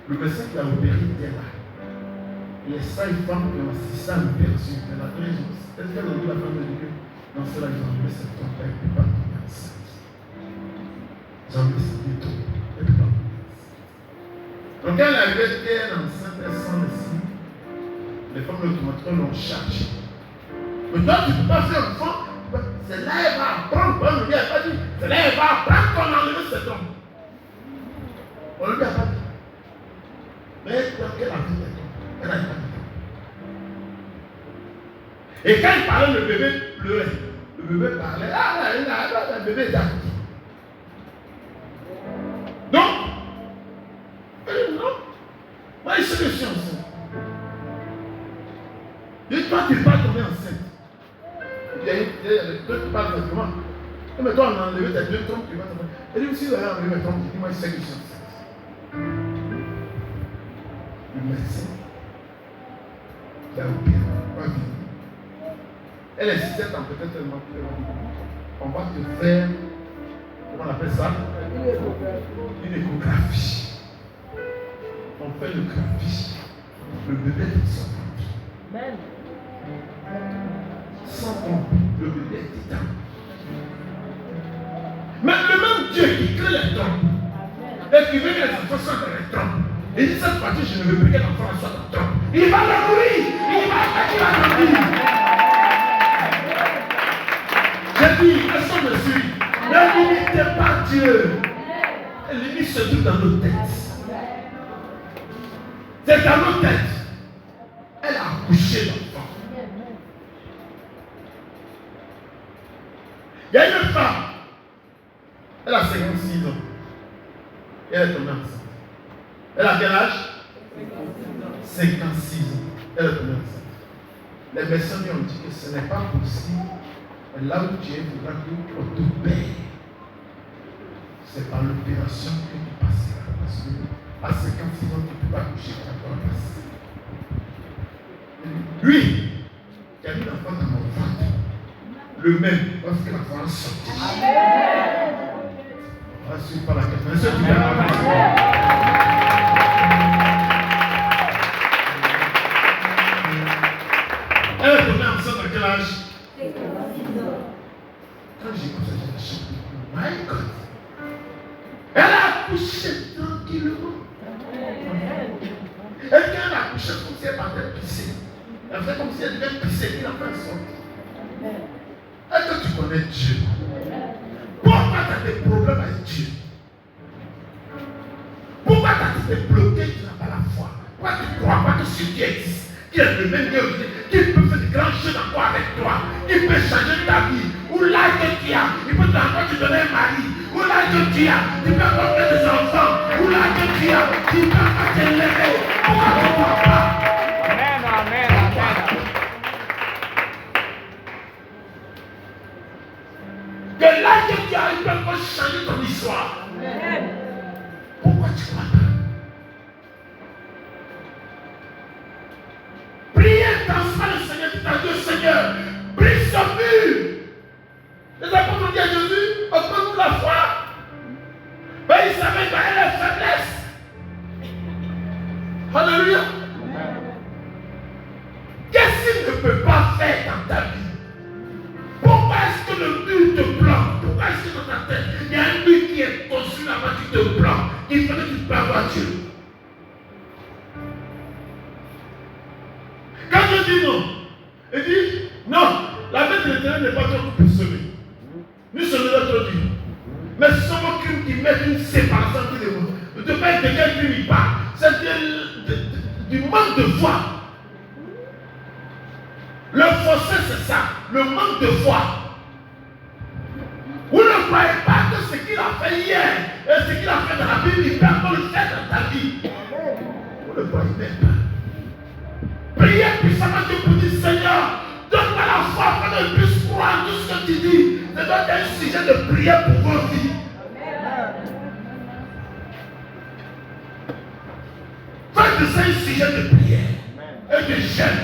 le médecin qui a opéré était là. Les 5 femmes qui ont assisté à l'opération, elle a donné une. Est-ce qu'elle a dit la femme de Dieu? Non, c'est là qu'ils ont enlevé cette trompe, elle ne peut pas tomber enceinte. Ils ont enlevé cette trompe, elle ne peut pas tomber enceinte. Donc quand elle est arrivée, elle est enceinte, elle sent le signe. Les femmes automatiquement l'ont chargée. Mais toi, tu ne peux pas faire enfant. C'est là qu'elle va apprendre. On ne lui a pas dit. C'est là qu'elle va apprendre qu'on a enlevé cette trompe. On ne lui a pas dit. Mais quand elle a vu cette trompe, elle n'a pas dit. Et quand il parlait, le bébé pleurait. Le bébé parlait. Le bébé est actif. Donc, elle dit non. Moi, je sais que je suis enceinte. Et toi, tu ne vas pas tomber enceinte. Il y a une toi, tu parles exactement. Mais toi, on a enlevé tes 2 trompes, tu vas tomber. Elle dit aussi, on a enlevé mes trompes. Je dis, moi, je sais que je suis enceinte. Le médecin qui a opéré, va venir. Elle insistait en peut-être tellement que on va te faire, comment on appelle ça? Une échographie. On fait l'échographie. Le bébé est sans trompe. Sans trompe, le bébé est éteint. Mais le même Dieu qui crée les trompes et qui veut que les enfants soient dans les trompes, il dit cette fois-ci, je ne veux plus que l'enfant soit dans la trompe. Il va le nourrir. Il va grandir. J'ai dit, elles sont de suite. Ne limitez pas Dieu. Elle limite ce truc dans nos têtes. C'est dans nos têtes. Elle a accouché l'enfant. Il y a une femme. Elle a 56 ans. Et elle est tombée enceinte. Elle a quel âge? 56 ans. Elle est tombée enceinte. Les médecins lui ont dit que ce n'est pas possible. Et là où tu es, il faudra qu'on t'opère. C'est par l'opération que tu passeras. Parce que à 56 ans, tu ne peux pas coucher ta place. Lui, qui a mis l'enfant dans mon ventre, le même, parce que l'enfant a sorti. On va suivre par la question. Est-ce que tu vas elle est tombée enceinte à quel âge? Quand j'ai écouté ça, j'ai dit, my God. Elle a accouché tranquillement. Et quand elle a accouché comme si elle partait pisser, elle fait comme si elle devait pisser, il a fait sorte. Est-ce que tu connais Dieu? Pourquoi tu as des problèmes avec Dieu? Pourquoi tu as été bloqué, tu n'as pas la foi? Pourquoi tu ne crois pas que ce Dieu existe? Qui est le même Dieu, qui peut faire de grandes choses encore avec toi, qui peut changer ta vie, ou l'âge que tu as, il peut encore te donner un mari, ou l'âge que tu as, tu peux encore faire des enfants, ou l'âge que tu as, tu peux encore t'élever. Pourquoi tu ne crois pas? Amen, amen, amen. Que l'âge que tu as, il peut encore changer ton histoire. Pourquoi tu ne crois pas? on dit à Jésus, augmente la foi. Mais il savait qu'il y avait la faiblesse. Alléluia. Qu'est-ce qu'il ne peut pas faire dans ta vie? Pourquoi est-ce que le mur te plante? Pourquoi est-ce que dans ta tête, il y a un mur qui est construit là-bas qui te plante? Il fallait que tu peux avoir Dieu. Quand je dis non, il dit non, la main de l'Éternel n'est pas trop pour semer. Nous sommes là trop dur. Mais ce sont vos crimes qui mettent une séparation entre les mondes. Ne te pas être de quel crime il parle. C'est du manque de foi. Le fossé, c'est ça. Le manque de foi. Vous ne croyez pas que ce qu'il a fait hier et ce qu'il a fait dans la Bible, il peut encore le faire dans ta vie. Vous ne croyez même pas. Priez puissamment Dieu pour dire Seigneur, donne-moi la foi afin que je puisse croire tout ce que tu dis. C'est donc un sujet de prière pour vos vies. Faites de ça un sujet de prière et de jeûne.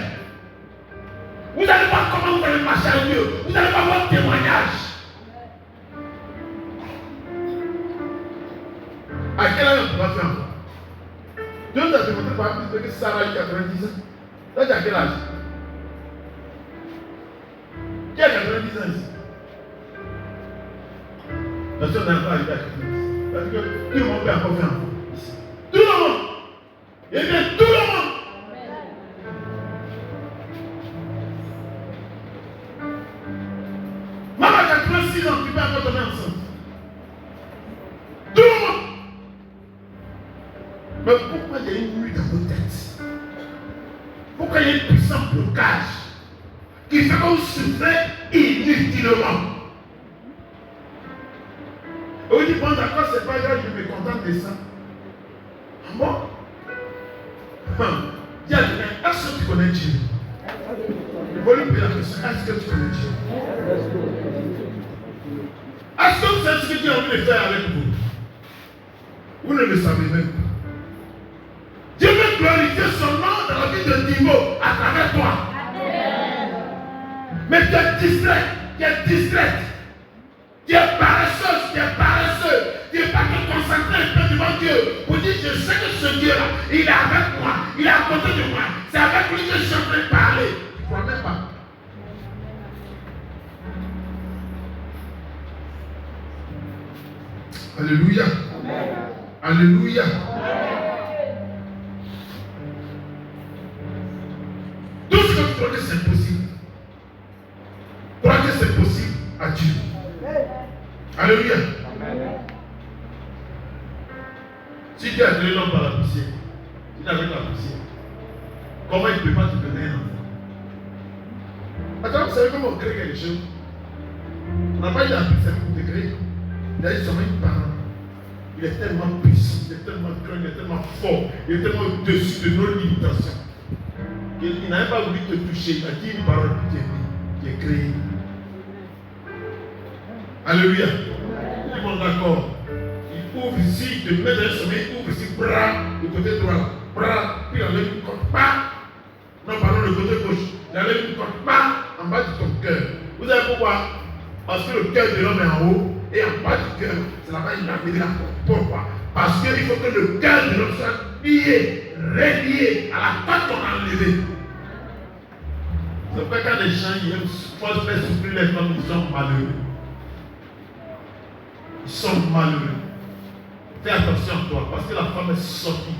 Vous allez voir comment vous allez marcher à Dieu. Vous allez voir votre témoignage. À quel âge on va faire encore? Dieu nous a demandé par exemple que Sarah a eu 90 ans. Là, tu as quel âge? Qui a 90 ans ici? Personne n'a pas arrivé à 90 ans. Parce que tout le monde peut encore faire encore ici. Tout le monde! Et bien tout le monde! Maman a 86 ans, tu peux encore tomber enceinte. Tout le monde! Mais pourquoi il y a une nuit dans vos têtes? Pourquoi il y a un puissant blocage qui fait que vous souffrez inutilement? Et vous dites, bon d'accord, c'est pas grave, je me contente de ça. Ah bon? Dis à quelqu'un, est-ce que tu connais Dieu? Je vais lui poser la question, est-ce que tu connais Dieu? Est-ce que vous savez ce que Dieu a envie de faire avec vous? Vous ne le savez même pas. Dieu veut glorifier son nom dans la vie de Niveau à travers toi. Mais tu es distrait, tu es distraite. Tu es paresseuse, tu es paresseux. Tu n'es pas te concentrer un peu devant Dieu pour dire je sais que ce Dieu-là, il est avec moi, il est à côté de moi. C'est avec lui que je suis en train de parler. Tu ne crois même pas. Alléluia. Alléluia. Tout ce que tu crois que c'est possible, crois que c'est possible à Dieu. Alléluia. Si tu as créé l'homme par la poussière, il avec la poussière, comment il ne peut pas te donner un enfant? Attends, vous savez comment on crée quelque chose? On n'a pas eu la puissance pour te créer. Il a eu seulement une parole. Il est tellement puissant, il est tellement grand, il est tellement fort, il est tellement au-dessus de nos limitations. Il n'avait pas voulu te toucher, il a dit une parole qui est créée. Alléluia. Tout le monde d'accord. Il ouvre ici, il te met dans le sommeil, il ouvre ici, bras, le côté droit, bras, puis il enlève une côte, pas. Non, pardon, le côté gauche. Il enlève une côte, pas, en bas de ton cœur. Vous savez pourquoi? Parce que le cœur de l'homme est en haut, et en bas du cœur, c'est là-bas qu'il a mis la côte. Pourquoi? Parce qu'il faut que le cœur de l'homme soit lié, relié à la côte qu'on a enlevée. C'est pourquoi quand les gens ils aiment faire souffrir les femmes, ils sont malheureux. Ils sont malheureux. Fais attention à toi, parce que la femme est sortie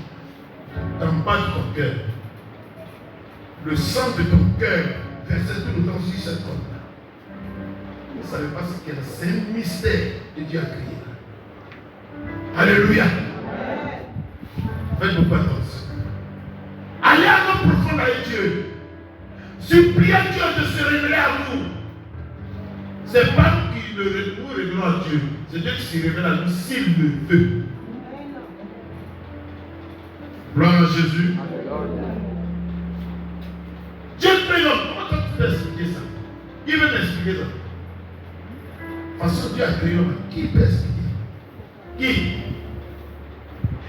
d'en bas de ton cœur. Le sang de ton cœur versait tout le temps sur cette côte-là. Vous ne savez pas ce qu'elle est. C'est un mystère que Dieu a créé. Alléluia. Faites beaucoup attention. Allez à nos profondes avec Dieu. Suppliez Dieu de se révéler à nous. Ce n'est pas nous qui nous révélons à Dieu. C'est Dieu qui se révèle à nous s'il le veut. Gloire à Jésus. Dieu crée l'homme. Comment toi tu peux expliquer ça? Qui veut m'expliquer ça? Parce que Dieu a créé l'homme. Qui peut expliquer? Qui?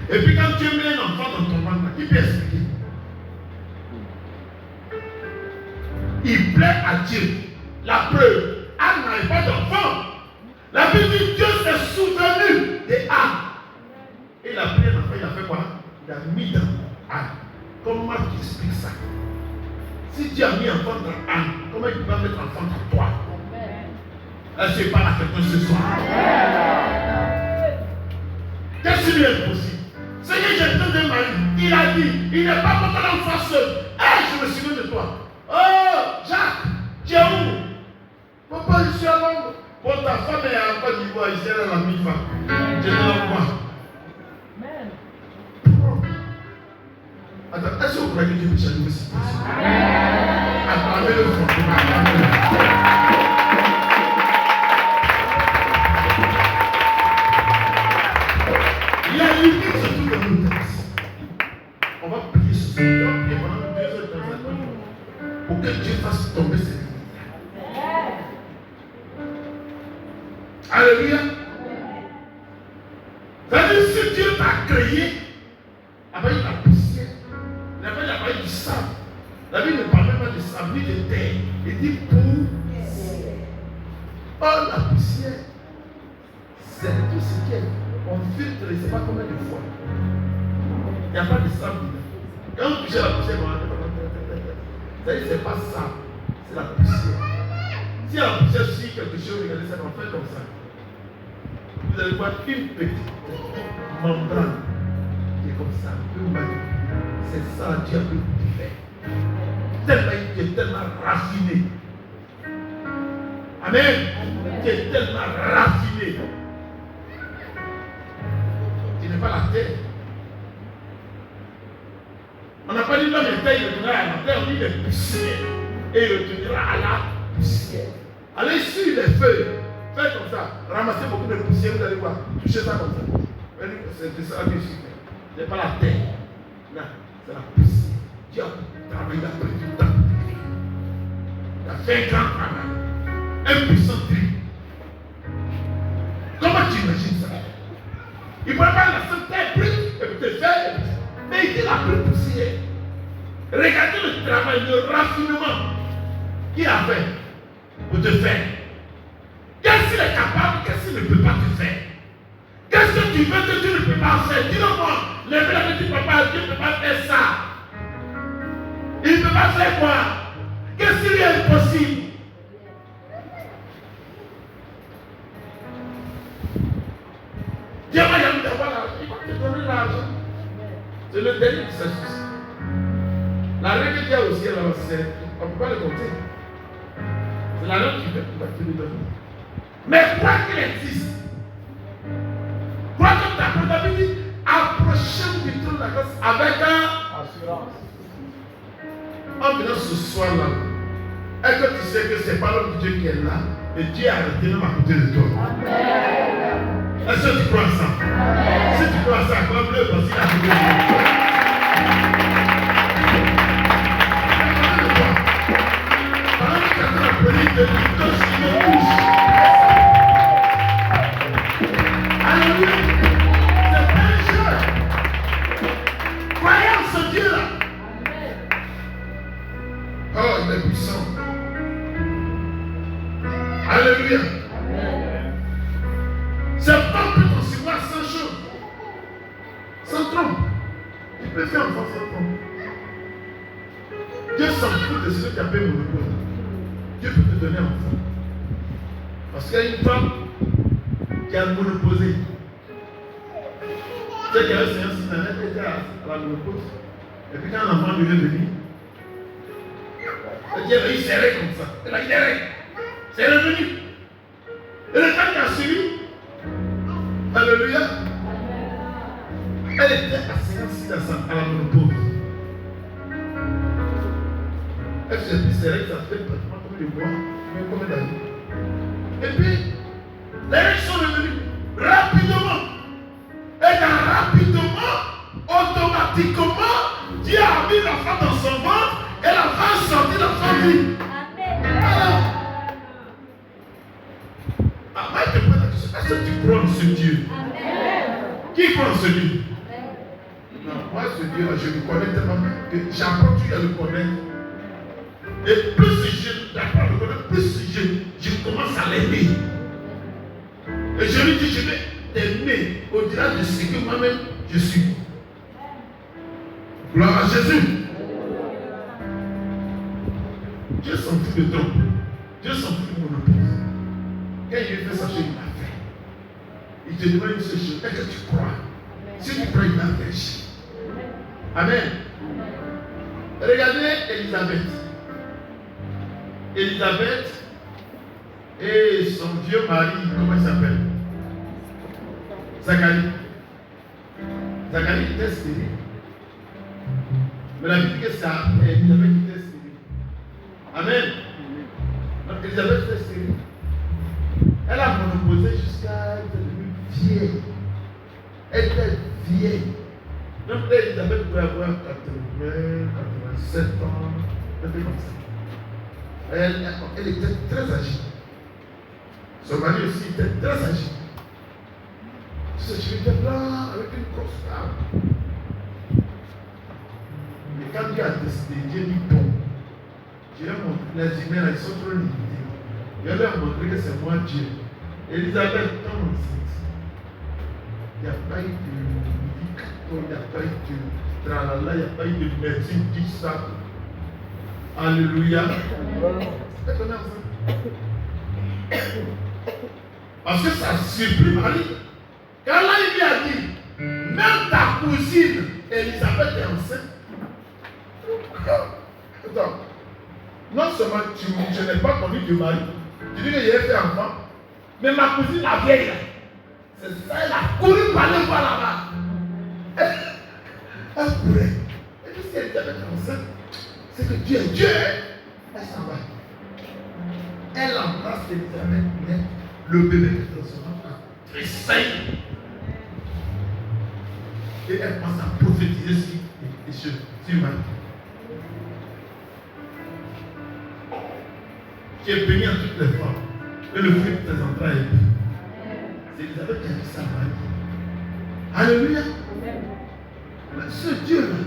Et puis quand Dieu met un enfant dans ton ventre, qui peut expliquer? Il plaît à Dieu. La preuve, Anne n'avait pas d'enfant. La Bible dit Dieu s'est souvenu des âmes. Et il a pris un enfant, il a fait quoi? Il a mis dans Anne. Comment tu expliques ça? Si Dieu a mis enfant dans Anne, comment il va mettre enfant dans toi? Est-ce que parle à quelqu'un ce soir? Qu'est-ce qui lui est possible? Seigneur, j'ai besoin d'un mari. Il a dit, il n'est pas bon que l'homme soit seul. Je me souviens de toi. Oh, Jacques, tu es où? Papa, je suis à Londres. Bon, ta femme est à Côte d'Ivoire, ici elle a la mi-femme. Je ne l'envoie. Attends, est-ce que vous croyez que Dieu peut changer vos situations? Attendez le front. Il y a une limite surtout dans nos textes. On va prier ce soir. On va prier pendant 2 heures dans la nuit pour que Dieu fasse tomber cette limite. Alléluia. C'est-à-dire, si Dieu t'a créé avec la poussière, il a parlé du sable. La Bible ne parle même pas de sable ni de terre. Il dit poussière. Or, la poussière, c'est tout ce qui est. On filtre, je ne sais pas combien de fois. Il n'y a pas de sable dedans. Quand vous touchez la poussière, c'est-à-dire, c'est pas sable, c'est la poussière. Si la poussière suit quelque chose, regardez ça, on fait comme ça. Vous allez voir une petite membrane qui est comme ça, un peu manipulée. C'est ça, Dieu a pu faire. Tellement il est tellement raffiné. Amen. Il est tellement raffiné. Il n'est pas la terre. On n'a pas dit l'homme est terre, il retournera à la terre, on dit il est poussière. Et il retournera à la poussière. Allez sur les feuilles, faites comme ça, ramassez beaucoup de poussière, vous allez voir, touchez ça comme ça. C'est ça que je suis fait. Ce n'est pas la terre. Là, c'est la poussière. Dieu a travaillé, il a pris du temps. Il a fait un grand travail. Un puissant tri. Comment tu imagines ça? Il ne pourrait pas la terre brute et puis te faire. Mais il dit la plus poussière. Regardez le travail, le raffinement qu'il a fait pour te faire. Qu'est-ce qu'il est capable, qu'est-ce qu'il ne peut pas te faire? Qu'est-ce que tu veux que Dieu ne peut pas faire? Dis-le-moi. Lève la main, tu ne peux pas, Dieu ne peut pas faire ça. Il ne peut pas faire quoi? Qu'est-ce qui lui est impossible? Dieu va y aller d'avoir l'argent, il va te donner l'argent. C'est le dernier qui s'agisse. La règle qu'il y a au ciel, on ne peut pas le compter. C'est la règle qui va te le donner. Mais quoi qu'il existe, quoi que ta comptabilité, approchez-vous du trône de la grâce avec un assurance. En venant ce soir-là, est-ce que tu sais que ce n'est pas l'homme de Dieu qui est là, mais Dieu a arrêté l'homme à côté de toi? Amen. Est-ce que tu crois ça? Amen. Si tu crois ça, acclame-le parce qu'il a côté de toi. Pendant que quelqu'un a appelé de touche, il me touche. Alléluia. C'est pas un jeu. Croyez en ce Dieu-là. Oh, il est puissant. Alléluia. C'est pas peut concevoir sans chose. Sans trompe. Tu peux faire enfant sans trompe. Dieu s'en fout de celui qui a payé mon épouse. Dieu peut te donner un enfant. Parce qu'il y a une femme qui a monoposé. Tu sais qu'il y a un Seigneur Sinanette qui était à la monopause. Et puis quand l'enfant devait venir, il serrait comme ça. Et là, il est c'est revenu. Et le temps qui a suivi, alléluia, elle était assise à la monopause. Elle s'est dit, c'est vrai que ça fait pratiquement comme des mois, mais combien d'années. Et puis, les règles sont revenues rapidement. Et dans rapidement, automatiquement, Dieu a mis l'enfant dans son ventre et l'enfant a sorti dans son vie. Alors, moi je te pose la question, est-ce que tu crois en ce Dieu? Qui croit en ce Dieu? Non, moi ce Dieu, je le connais tellement que j'apprends toujours à le connaître. Et plus je apprends à le connaître, plus je commence à l'aimer. dit, je vais t'aimer au-delà de ce que moi-même je suis. Gloire à Jésus. Dieu s'en fout de toi. Dieu s'en fout de mon épouse. Quand il fait sa chose, il l'a fait. Il te demande une seule chose. Est-ce que tu crois? Si tu crois, il l'a fait. Amen. Regardez Élisabeth. Élisabeth et son vieux mari, comment il s'appelle? Zacharie. Zacharie était stérile. Mais la Bible dit que c'est Élisabeth qui était stérile. Amen. Donc Élisabeth était stérile. Elle a monoposé jusqu'à être devenue vieille. Elle était vieille. Donc Élisabeth pouvait avoir 80, 87 ans, un peu comme ça. Elle était très âgée. Son mari aussi était très âgé. Ce cheveu était blanc avec une grosse femme. Mais quand Dieu a décidé, Dieu dit bon. Je vais montrer, les humains ils sont trop limités. Je vais leur montrer que c'est moi Dieu. Élisabeth tombe enceinte. Il n'y a pas eu de médicato, il n'y a pas eu de tralala, il n'y a pas eu de médecine, dit ça. Alléluia. C'est qu'on est enceinte. Parce que ça surprit Marie. Quand là, il lui a dit, même ta cousine Élisabeth est enceinte. Attends. Non seulement je n'ai pas connu de mari, tu dis que j'ai fait enfant, mais ma cousine la vieille, c'est ça, elle a couru pour aller voir là-bas. Elle courait. Et puis si Élisabeth est enceinte, c'est que Dieu est Dieu. Elle s'en va. Elle embrasse Élisabeth, mais le bébé qui est dans son ventre tressaille. Et elle commence à prophétiser sur Marie. Qui est béni en toutes les formes. Et le fruit de tes entrailles est béni. C'est Élisabeth qui a dit ça à Marie. Alléluia. Ce Dieu-là,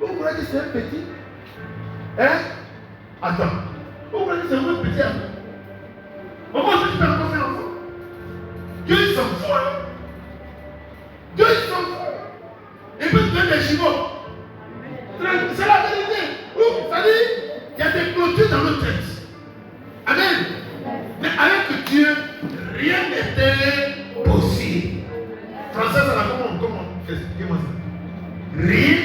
vous croyez que c'est un petit? Hein? Attends. Vous croyez que c'est un petit enfant? Comment est-ce que tu peux encore faire enfant? Dieu il s'en fout. Hein? Dieu il s'en fout. Il peut te donner des jumeaux. C'est la vérité. Ça dit, il y a des clôtures dans notre tête. Amen. Mais avec Dieu, rien n'était possible. Français, ça va comment expliquez-moi ça. Rien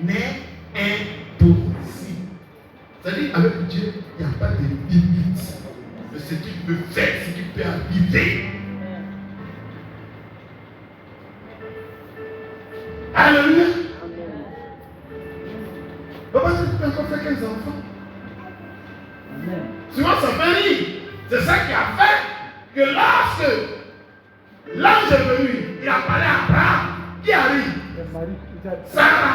n'est impossible. C'est-à-dire, avec Dieu, il n'y a pas de limite de ce qu'il peut faire, ce qu'il peut arriver. Alléluia. Papa, tu peux encore faire 15 enfants. Souvent, ça fait rire. C'est ça qui a fait que lorsque l'ange est venu, il a parlé à Abraham. Qui arrive? Sarah.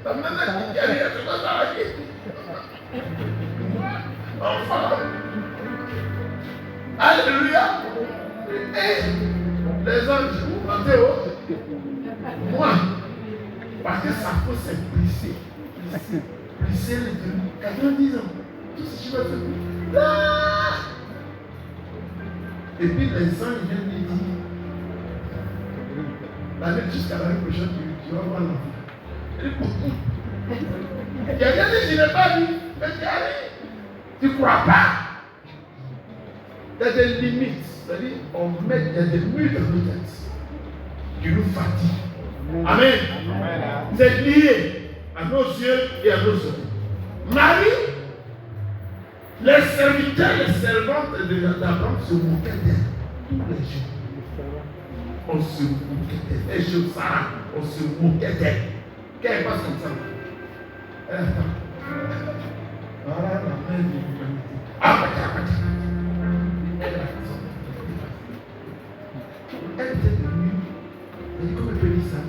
Ta maman qui arrive, c'est pas Sarah qui. Enfin. Alléluia. Et les anges, vous mentez, oh. Moi, parce que sa peau s'est brisée. Brisée, elle est devenue 90 ans. Tout ce que je vais faire. Ah! Et puis les anges viennent lui dire, l'année jusqu'à l'année prochaine, tu vas voir l'enfant. Il dit, quelqu'un dit, je n'ai pas vu, mais tu arrives. Tu ne crois pas. Il y a des limites. C'est-à-dire, il y a des murs dans nos têtes qui nous fatiguent. Amen. C'est lié à nos yeux et à nos oreilles. Marie, les serviteurs, les servantes d'Abraham se moquaient d'elle tous les jours. On se moquait d'elle. Les jours Sarah, on se moquait d'elle. Qu'elle passe comme ça. Elle attend. Voilà la main de l'humanité. Elle était devenue. Comment elle peut dire ça?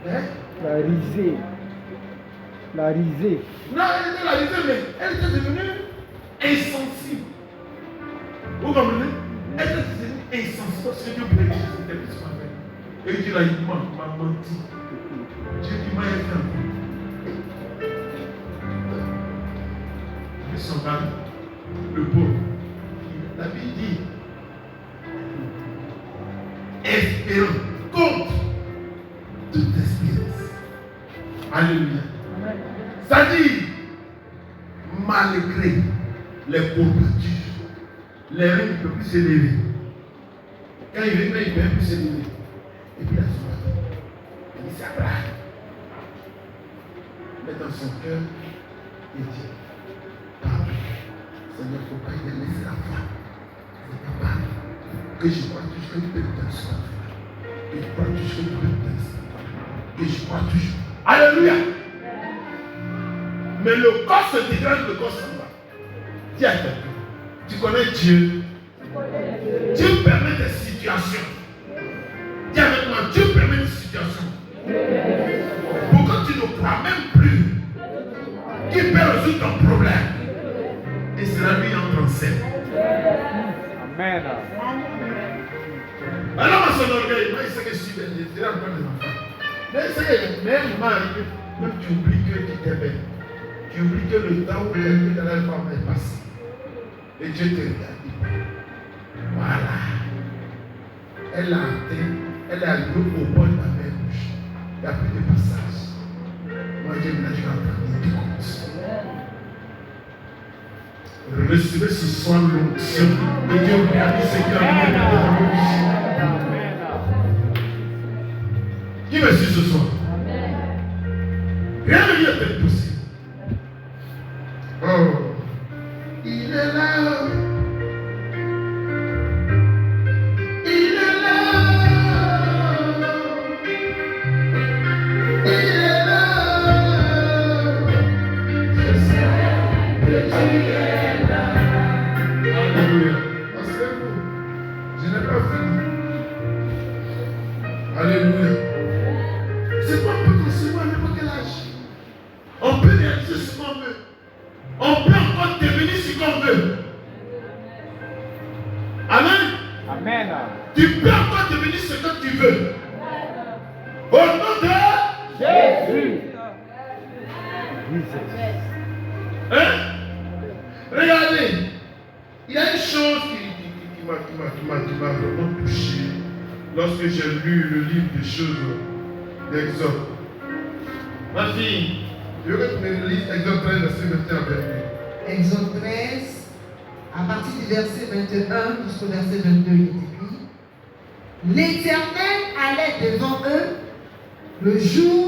Hein? La risée. La risée. Non, elle était la risée, mais elle était devenue insensible. Vous comprenez? Elle était devenue insensible parce que Dieu voulait que c'était plus ce matin. Et Dieu l'a dit, m'a menti. Dieu dit, moi, il fait un peu. Et son mari, le pauvre, la Bible dit, conquérant contre toute espérance. Alléluia. C'est-à-dire, malgré les courbatures, les reins ne peuvent plus s'élever. Quand il vient, il ne peut plus s'élever. Et puis la soirée, il dit, c'est Abraham. Mais dans son cœur, il dit, pardon, Seigneur, il ne faut pas y laisser la foi. C'est pas mal. Que je crois toujours que tu peux te sauver. Que je crois toujours que tu peux te sauver. Que je crois toujours. Alléluia. Mais le corps se dégrade, le corps s'en va. Dis à quelqu'un, tu connais Dieu. Dieu permet des situations. Dis avec moi, Dieu permet des situations. Pourquoi tu ne crois même plus qu'il peut résoudre ton problème? Et cela lui entre en scène. Amen. Alors, à son orgueil, moi, il sait que je suis belle, je dirais encore des enfants. Mais c'est que même tu oublies que tu t'es belle. Tu oublies que le temps où quelqu'un de la femme est passé. Et Dieu te regarde. Voilà. Elle a atteint, elle est arrivée au point de la mer rouge. Il n'y a plus de passage. Moi, Dieu me l'a dit en train de compte. Recevez ce soir l'onction et Dieu réalise ce qu'il a fait dans la bouche. Qui me suit ce soir? Rien ne lui est possible. Oh, il est là. Il est là. Il est là. Je sais que tu es là. Alléluia. Asseyez-vous. Je n'ai pas fini. Alléluia. C'est pas potentiellement à n'importe quel âge. On peut réaliser ce qu'on veut. On peut encore devenir ce qu'on veut. Amen. Amen. Tu peux encore devenir ce que tu veux. Au nom de Jésus. Hein? Regardez. Il y a une chose qui m'a vraiment touché lorsque j'ai lu le livre des choses d'Exode. Ma fille, je veux que tu me lises Exode 13, verset 21 avec lui. Exode 13, à partir du verset 21 jusqu'au verset 22, il est écrit: L'Éternel allait devant eux le jour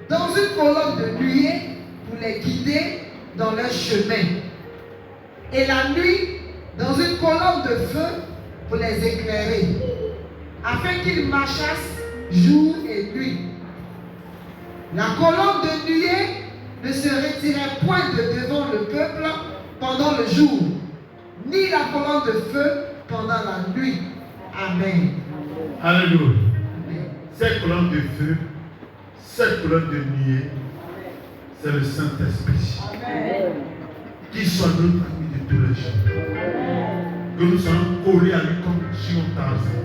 dans une colonne de nuée pour les guider dans leur chemin, et la nuit dans une colonne de feu pour les éclairer, afin qu'ils marchassent jour et nuit. La colonne de nuée ne se retirait point de devant le peuple pendant le jour, ni la colonne de feu pendant la nuit. Amen. Alléluia. Amen. Cette colonne de feu, cette colonne de nuée, c'est le Saint-Esprit. Qui soit notre ami de tous les jours. Que nous soyons collés à lui comme si on t'avait.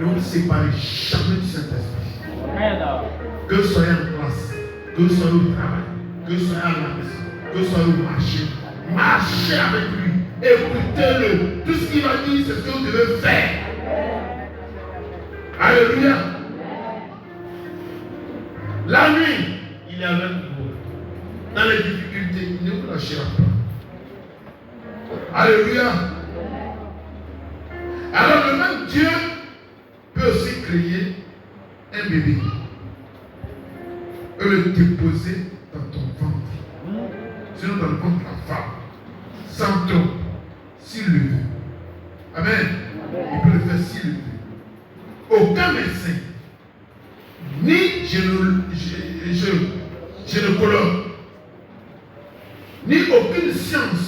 Ne nous séparez jamais du Saint-Esprit. Que vous soyez en classe, que vous soyez au travail, que vous soyez à la maison, que vous soyez au marché, marchez avec lui, écoutez-le. Tout ce qu'il va dire, c'est ce que vous devez faire. Alléluia. La nuit, il est avec vous. Dans les difficultés, il ne vous lâchera pas. Alléluia. Alors le même Dieu peut aussi créer un bébé. Et le déposer dans ton ventre. Sinon dans le ventre de la femme. Sans toi. S'il le veut. Amen. Il peut le faire s'il le veut. Aucun médecin, ni gynécologue, ni aucune science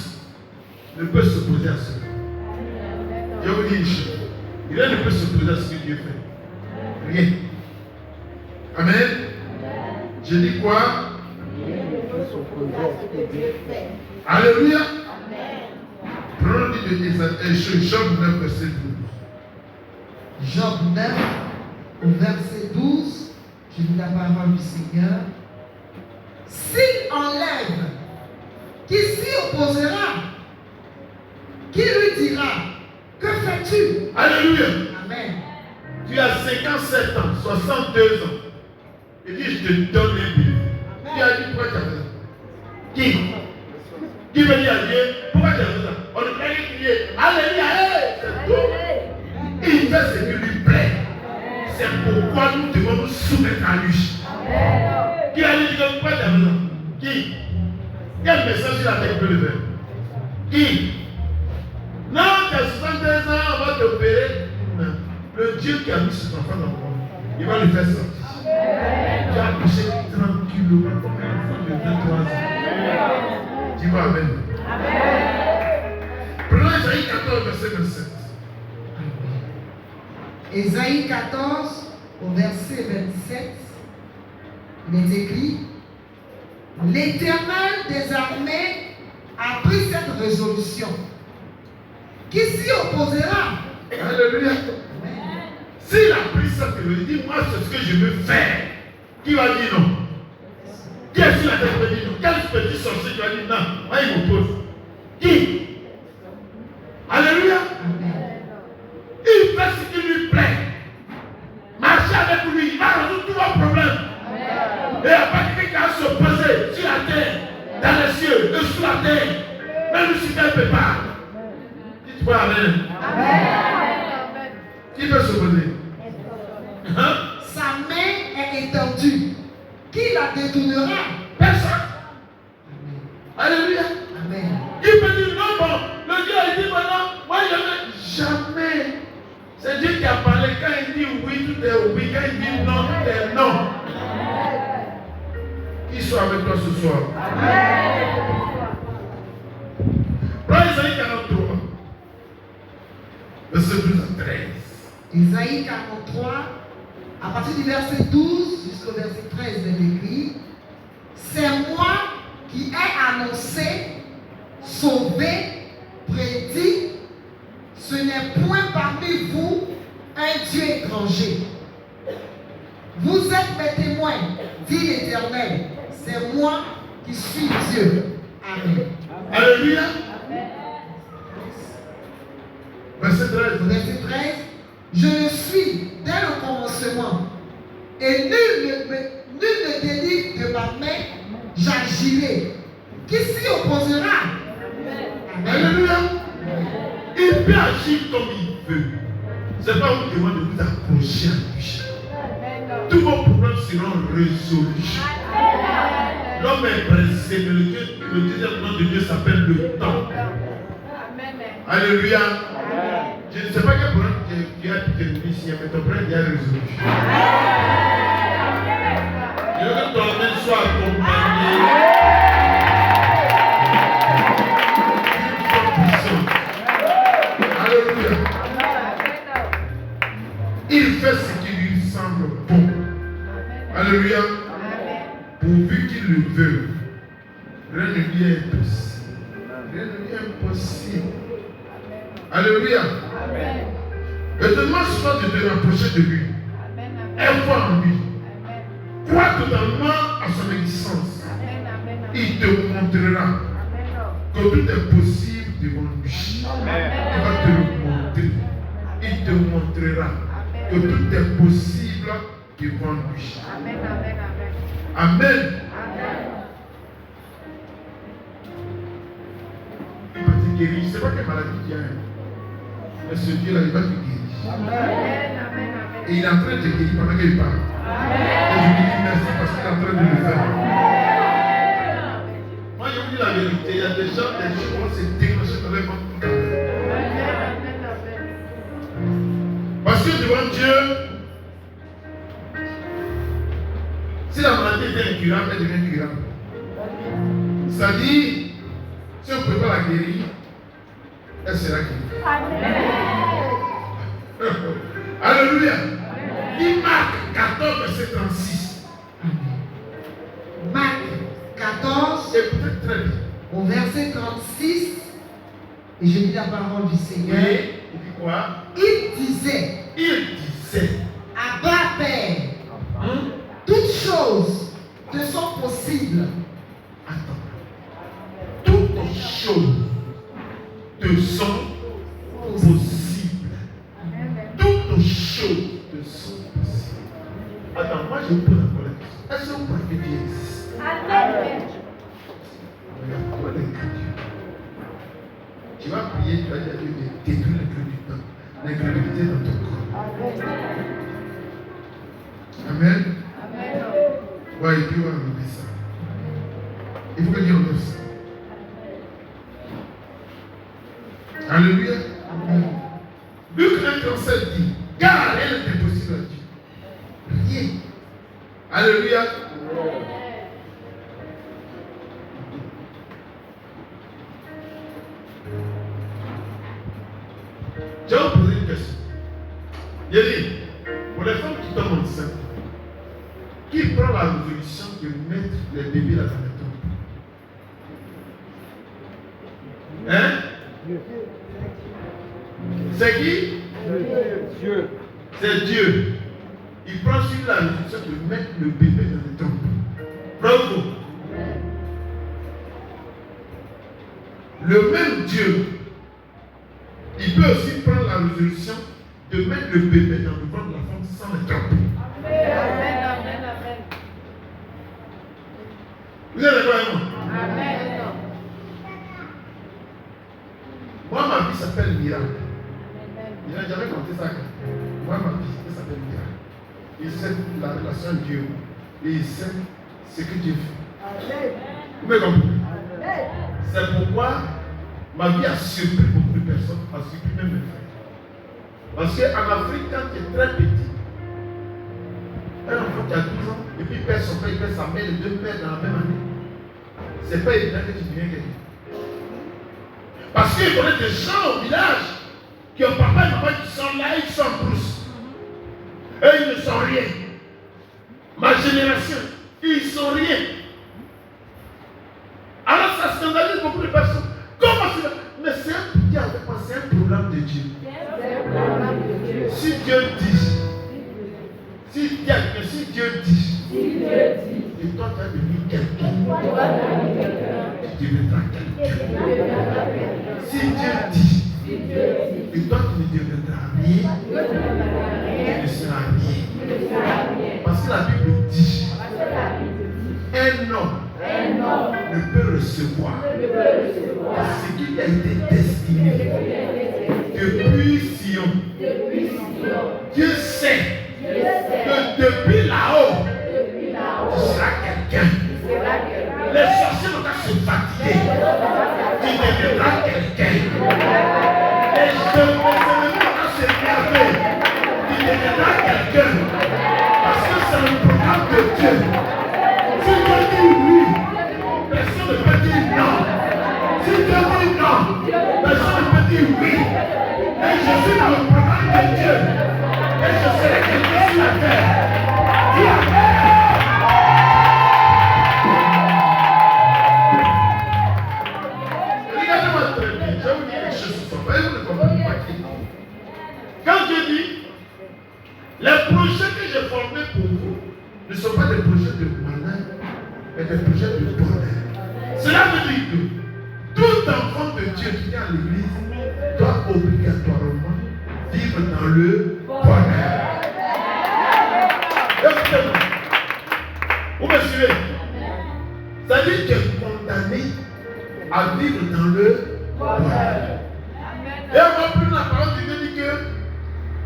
ne peut s'opposer à cela. Je vous dis une chose. Rien ne peut s'opposer à ce que Dieu fait. Rien. Amen. Je dis quoi? Alléluia. Prenons de Job 9, verset 12. Job 9, au verset 12, je lis la parole du Seigneur. S'il enlève, qui s'y opposera? Qui lui dira? Que fais-tu? Alléluia. Amen. 57 ans, 62 ans, il dit, je te donne les billes. Qui a dit pourquoi tu as fait ça? Qui? Qui veut dire à Dieu, pourquoi tu as fait ça? On ne peut pas crier, alléluia, c'est tout. Il fait ce qui lui plaît. C'est pourquoi nous devons nous soumettre à lui. Qui a dit pourquoi tu as fait ça? Qui? Quel message il a fait peut le faire? Qui? Non, tu as 62 ans, on va t'opérer. Le Dieu qui a mis cet enfant dans le monde, il va le faire sortir. Tu as poussé 30 kilos comme un enfant de 2-3 ans. Dis-moi Amen. Prenons Isaïe 14, verset 27. Ésaïe 14, au verset 27, il est écrit: L'Éternel des armées a pris cette résolution. Qui s'y opposera? Alléluia. S'il a pris ça, il dit, moi c'est ce que je veux faire. Qui va dire non? Qui est sur la tête qui va dire non? Quel petit sorcier qui va dire non? Moi il m'oppose. Qui? Alléluia. Il fait ce qui lui plaît. Marchez avec lui, il va résoudre tous vos problèmes. Et à partir qui a s'opposer sur la terre, dans les cieux, et sous la terre, même si tu ne peux pas. Dites-moi Amen. Qui veut s'opposer? Sa main est étendue. Qui la détournera? Personne. Alléluia. Amen. Il peut dire non, bon, le Dieu a dit maintenant, moi je vais jamais. C'est Dieu qui a parlé. Quand il dit oui, tout est oui. Quand il dit non, tout est non. Qui soit avec toi ce soir? Prends Isaïe 43, verset 12 à 13. Isaïe 43, à partir du verset 12 jusqu'au verset 13, il est écrit: C'est moi qui ai annoncé, sauvé, prédit. Ce n'est point parmi vous un Dieu étranger. Vous êtes mes témoins, dit l'Éternel. C'est moi qui suis Dieu. Amen. Alléluia. Verset 13. Verset 13. Je le suis dès le commencement, et nul ne délivre de ma main, j'agirai. Qui s'y opposera? Amen. Alléluia. Il peut agir comme il veut. Ce n'est pas vous qui demande de vous accrocher à lui. Tous vos problèmes seront résolus. L'homme est pressé, mais le deuxième nom de Dieu s'appelle le temps. Alléluia. Je ne sais pas quel problème tu as terminé ici, mais ton problème est résolu. Je veux que ton amen soit accompagné d'une force puissante. Alléluia. Il fait ce qui lui semble bon. Alléluia. Pourvu qu'il le veut. Rien ne lui est impossible. Rien ne lui est impossible. Alléluia. Et demande souvent de te rapprocher de lui. Et crois en lui. Crois totalement à son existence. Il te montrera que tout est possible devant lui. Il va te le montrer. Il te montrera que tout est possible devant lui. Amen. Il va te guérir. Ce n'est pas quelle maladie qu'il y a. Mais ce Dieu-là, il va te guérir. Et il est en train de te guérir pendant qu'il parle. Et je lui dis merci parce qu'il est en train de le faire. Moi, je vous dis la vérité. Il y a des gens, des choses qui vont se déclencher dans les mondes tout à l'heure. Parce que devant Dieu, si la maladie était incurable, elle devient curable. C'est-à-dire, si on ne peut pas la guérir, elle sera guérie. Alléluia. Il Marc 14, verset 36. Marc 14, Écoutez très bien. au verset 36, et je lis la parole du Seigneur. Oui, il dit quoi? Il disait: Abba, Père, toutes choses te sont possibles. Attends. Toutes choses te sont possibles. Toutes choses te sont je vous pose encore la question, est-ce que vous croyez que Dieu existe? Regarde, toi l'incrédule. Tu vas prier, tu vas dire à Dieu de détruire l'incrédulité dans ton corps. Amen. Ouais, et puis on va enlever ça. Il faut que Dieu enlève ça. Alléluia. Luc 1,37 dit, car rien n'est impossible à Dieu. Rien. Alléluia. Je vais vous poser une question. Il dit, pour les femmes qui tombent enceintes, qui prend la résolution de mettre les bébés là dans les tombes? Hein? C'est qui? Dieu. C'est Dieu. Il prend sur la résolution de mettre le bébé dans les tombes. Bravo. Le même Dieu, il peut aussi prendre la résolution de mettre le bébé dans le ventre de la femme sans le tromper. Vous êtes d'accord avec moi? Moi, ma vie s'appelle miracle. Il n'a jamais compté ça. Moi, ma vie s'appelle miracle. Il sait la relation de Dieu. Et il sait ce que Dieu fait. Vous me comprenez? C'est pourquoi ma vie a surpris beaucoup de personnes, a surpris même mes frères. Parce qu'en Afrique, quand tu es très petit, un enfant qui a 12 ans, et puis il perd son père, il perd sa mère, les deux pères dans la même année. C'est pas évident que tu deviens quelqu'un. Parce qu'il connaît des gens au village qui ont papa et maman qui sont là, ils sont en brousse. Eux, ils ne sont rien. Ma génération, ils ne sont rien. Alors ça scandalise beaucoup de personnes. Comment c'est? Mais c'est un programme de Dieu. Si Dieu dit, si Dieu dit, et toi tu as devenu quelqu'un, tu deviendras quelqu'un. Si Dieu dit, et toi tu ne deviendras rien, tu ne seras rien. Parce que la Bible dit, un homme ne peut recevoir ce qui a été destiné depuis Sion. Dieu sait que depuis là-haut, tu seras quelqu'un. Les sorciers vont se fatiguer. Tu deviendras quelqu'un. Les ennemis vont se énerver. Tu deviendras quelqu'un. Parce que c'est le programme de Dieu. Si Dieu dit oui, personne ne peut dire non. Si Dieu dit non, personne ne peut dire oui. Et je suis dans le programme de Dieu. Et je serai quelqu'un sur la terre. Dis Amen. Regardez-moi très bien. Je vais vous dire quelque chose sur ça. Vous ne comprenez pas qui. Quand Dieu dit, les projets que j'ai formés pour vous ne sont pas des projets de malheur, mais des projets de bonheur. Cela veut dire que tout enfant de Dieu qui vient à l'église doit obligatoirement vivre dans le bonheur. Écoutez-moi. Vous me suivez? C'est-à-dire que tu es condamné à vivre dans le bonheur. Et on va plus la parole de Dieu dit que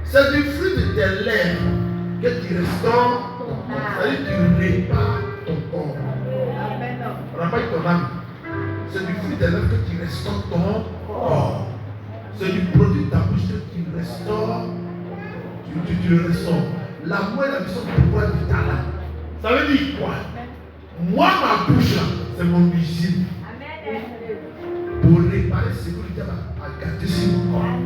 c'est du fruit de tes lèvres que tu restaures ton corps. C'est-à-dire que tu répares ton corps. On n'a pas ton âme. C'est du fruit des lèvres que tu restaures ton corps. C'est du produit de ta bouche que tu restaures. Tu le restaures. L'amour et la mission du pouvoir du talent. Ça veut dire quoi? Moi, ma bouche, c'est mon usine. Pour réparer ce que Dieu a gâté sur mon corps.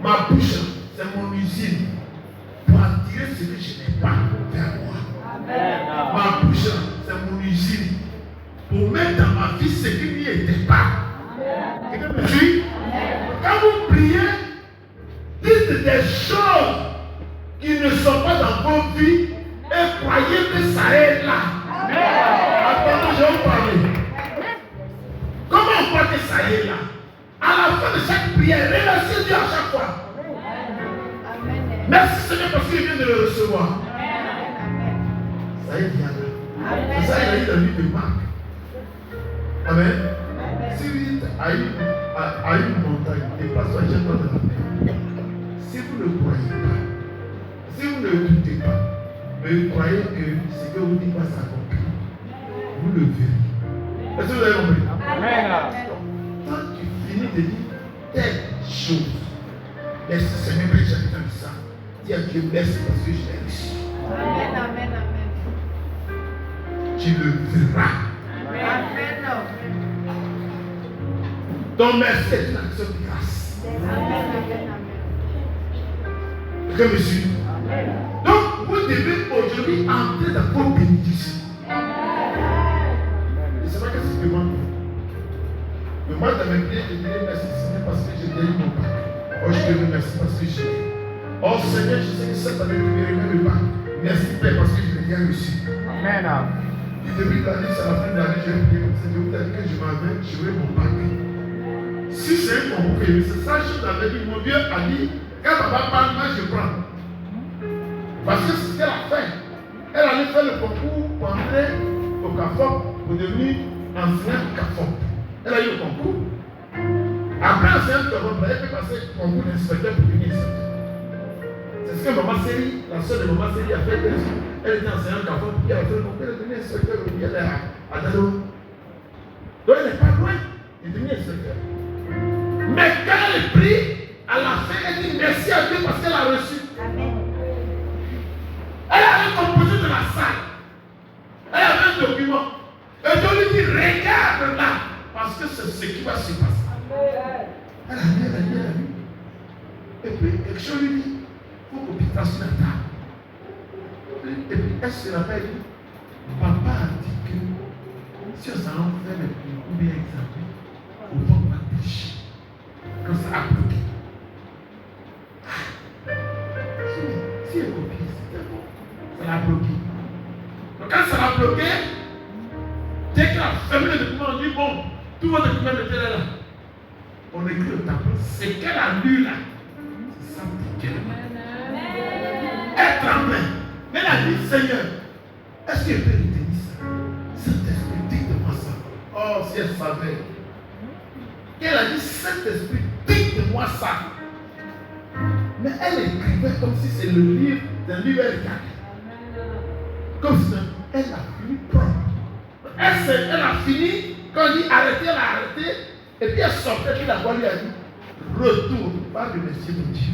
Ma bouche, c'est mon usine. Pour attirer ce que je n'ai pas vers moi. Ma bouche, c'est mon usine. Pour mettre dans ma vie ce qui n'y était pas. Quelqu'un me suit? Quand vous priez, dites des choses qui ne sont pas dans vos vies et croyez que ça est là. Attendez, je vais vous parler. Comment on croit que ça est là? À la fin de chaque prière, remerciez Dieu à chaque fois. Merci Seigneur parce qu'il vient de le recevoir. Amen. Si vous dites à une montagne, déplace-toi, jette-toi dans la mer. Si vous ne croyez pas, si vous ne doutez pas, mais croyez que ce que vous dites va s'accomplir, vous le verrez. Est-ce que vous avez compris? Amen. Quand tu finis de dire telle chose, laisse le Seigneur me chapitre de ça. Dis à Dieu, merci parce que je l'ai reçu. Amen, amen, amen. Tu le verras. Amen. Ton merci est une action de grâce. Amen, amen, amen. Que me suit. Donc, vous devez aujourd'hui entrer dans vos bénédictions. Et c'est pas que c'est demande. Mais moi, dans mes prières, je dirais merci Seigneur parce que j'ai gagné mon bac. Oh, je te remercie parce que j'ai gagné. Oh Seigneur, je sais que cette année, tu mérites le bac. Merci Père parce que je l'ai bien reçu. Amen. Du début de l'année, c'est la fin de l'année, j'ai prié comme ça. Je vous ai dit que je m'avais, je voulais mon bac. Si c'est un concours, c'est ça, je t'avais dit, mon Dieu a dit, quand papa parle, moi je prends. Parce que c'était la fin. Elle allait faire le concours pour entrer au CAFOP, pour devenir enseignante CAFOP. Elle a eu le concours. Après enseignante CAFOP, elle peut passer le concours d'inspecteur pour devenir inspecteur. C'est ce que maman Série, la soeur de maman Série a fait. Elle était enseignante CAFOP, puis elle a fait le concours, elle est devenue inspecteur, puis elle est à Dalo. Donc elle n'est pas loin de devenir inspecteur. Mais quand elle prie, à la fin, elle dit merci à Dieu parce qu'elle a reçu. Amen. Elle avait composé de la salle. Elle avait un document. Et Dieu lui dit, regarde là. Parce que c'est ce qui va se passer. Elle a lu. Et puis, quelque chose lui dit, il faut qu'on puisse sur la table. Et puis, elle se rappelle, papa a dit que si on s'en fait le plus ou bien examen, on va pas tricher. Quand ça a bloqué. Si elle copie, c'était bon. Ça l'a bloqué. Donc quand ça l'a bloqué, dès qu'elle a fermé le document, on dit bon, tout votre document était là. On écrit au tableau, c'est qu'elle a lu là. C'est ça qu'elle a. Elle tremblait. Mais elle a dit Seigneur, est-ce qu'elle peut retenir ça? Saint-Esprit, dites-moi ça. Oh, si elle savait. Elle a dit Saint-Esprit, dites-moi ça. Mais elle écrivait comme si c'est le livre d'un livre regardé. Comme si elle a fini propre. Elle a fini, quand on dit arrêter, elle a arrêté. Et puis elle sortait, puis la voix lui a dit retourne, pas de remercier mon Dieu.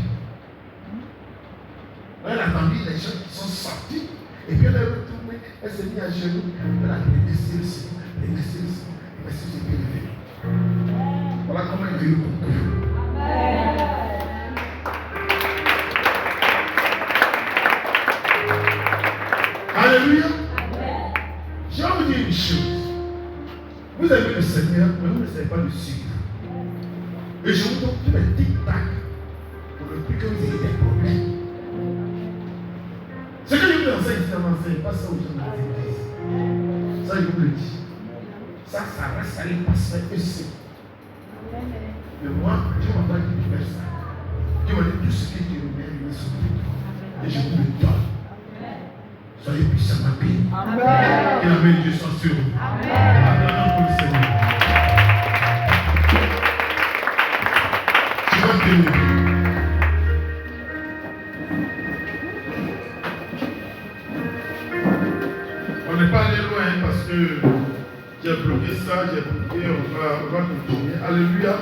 Elle a entendu les gens qui sont sortis. Et puis elle est retournée, elle s'est mise à genoux. Elle a remercié le Seigneur, remercié le Seigneur, remercié le Seigneur. Voilà comment il a eu le concours. Alléluia. Je vais vous dire une chose. Vous aimez le Seigneur, mais vous ne savez pas le suivre. Et je vous donne tous les tic-tac pour le plus que vous ayez des problèmes. Ce que je vous enseigne, c'est n'enseigne pas ça aux gens dans l'église. Ça, je vous le dis. Ça reste à l'impassement aussi. Mais moi, Dieu m'a pas dit de faire ça. Dieu m'a dit tout ce qui est remet, il est sur toi. Et je vous le donne. Soyez puissants, ma vie. Et la main de Dieu soit sur vous. Acclamons pour le Seigneur. Tu vas t'aimer. On n'est pas allé loin parce que j'ai bloqué ça, j'ai bloqué, on va continuer. Alléluia.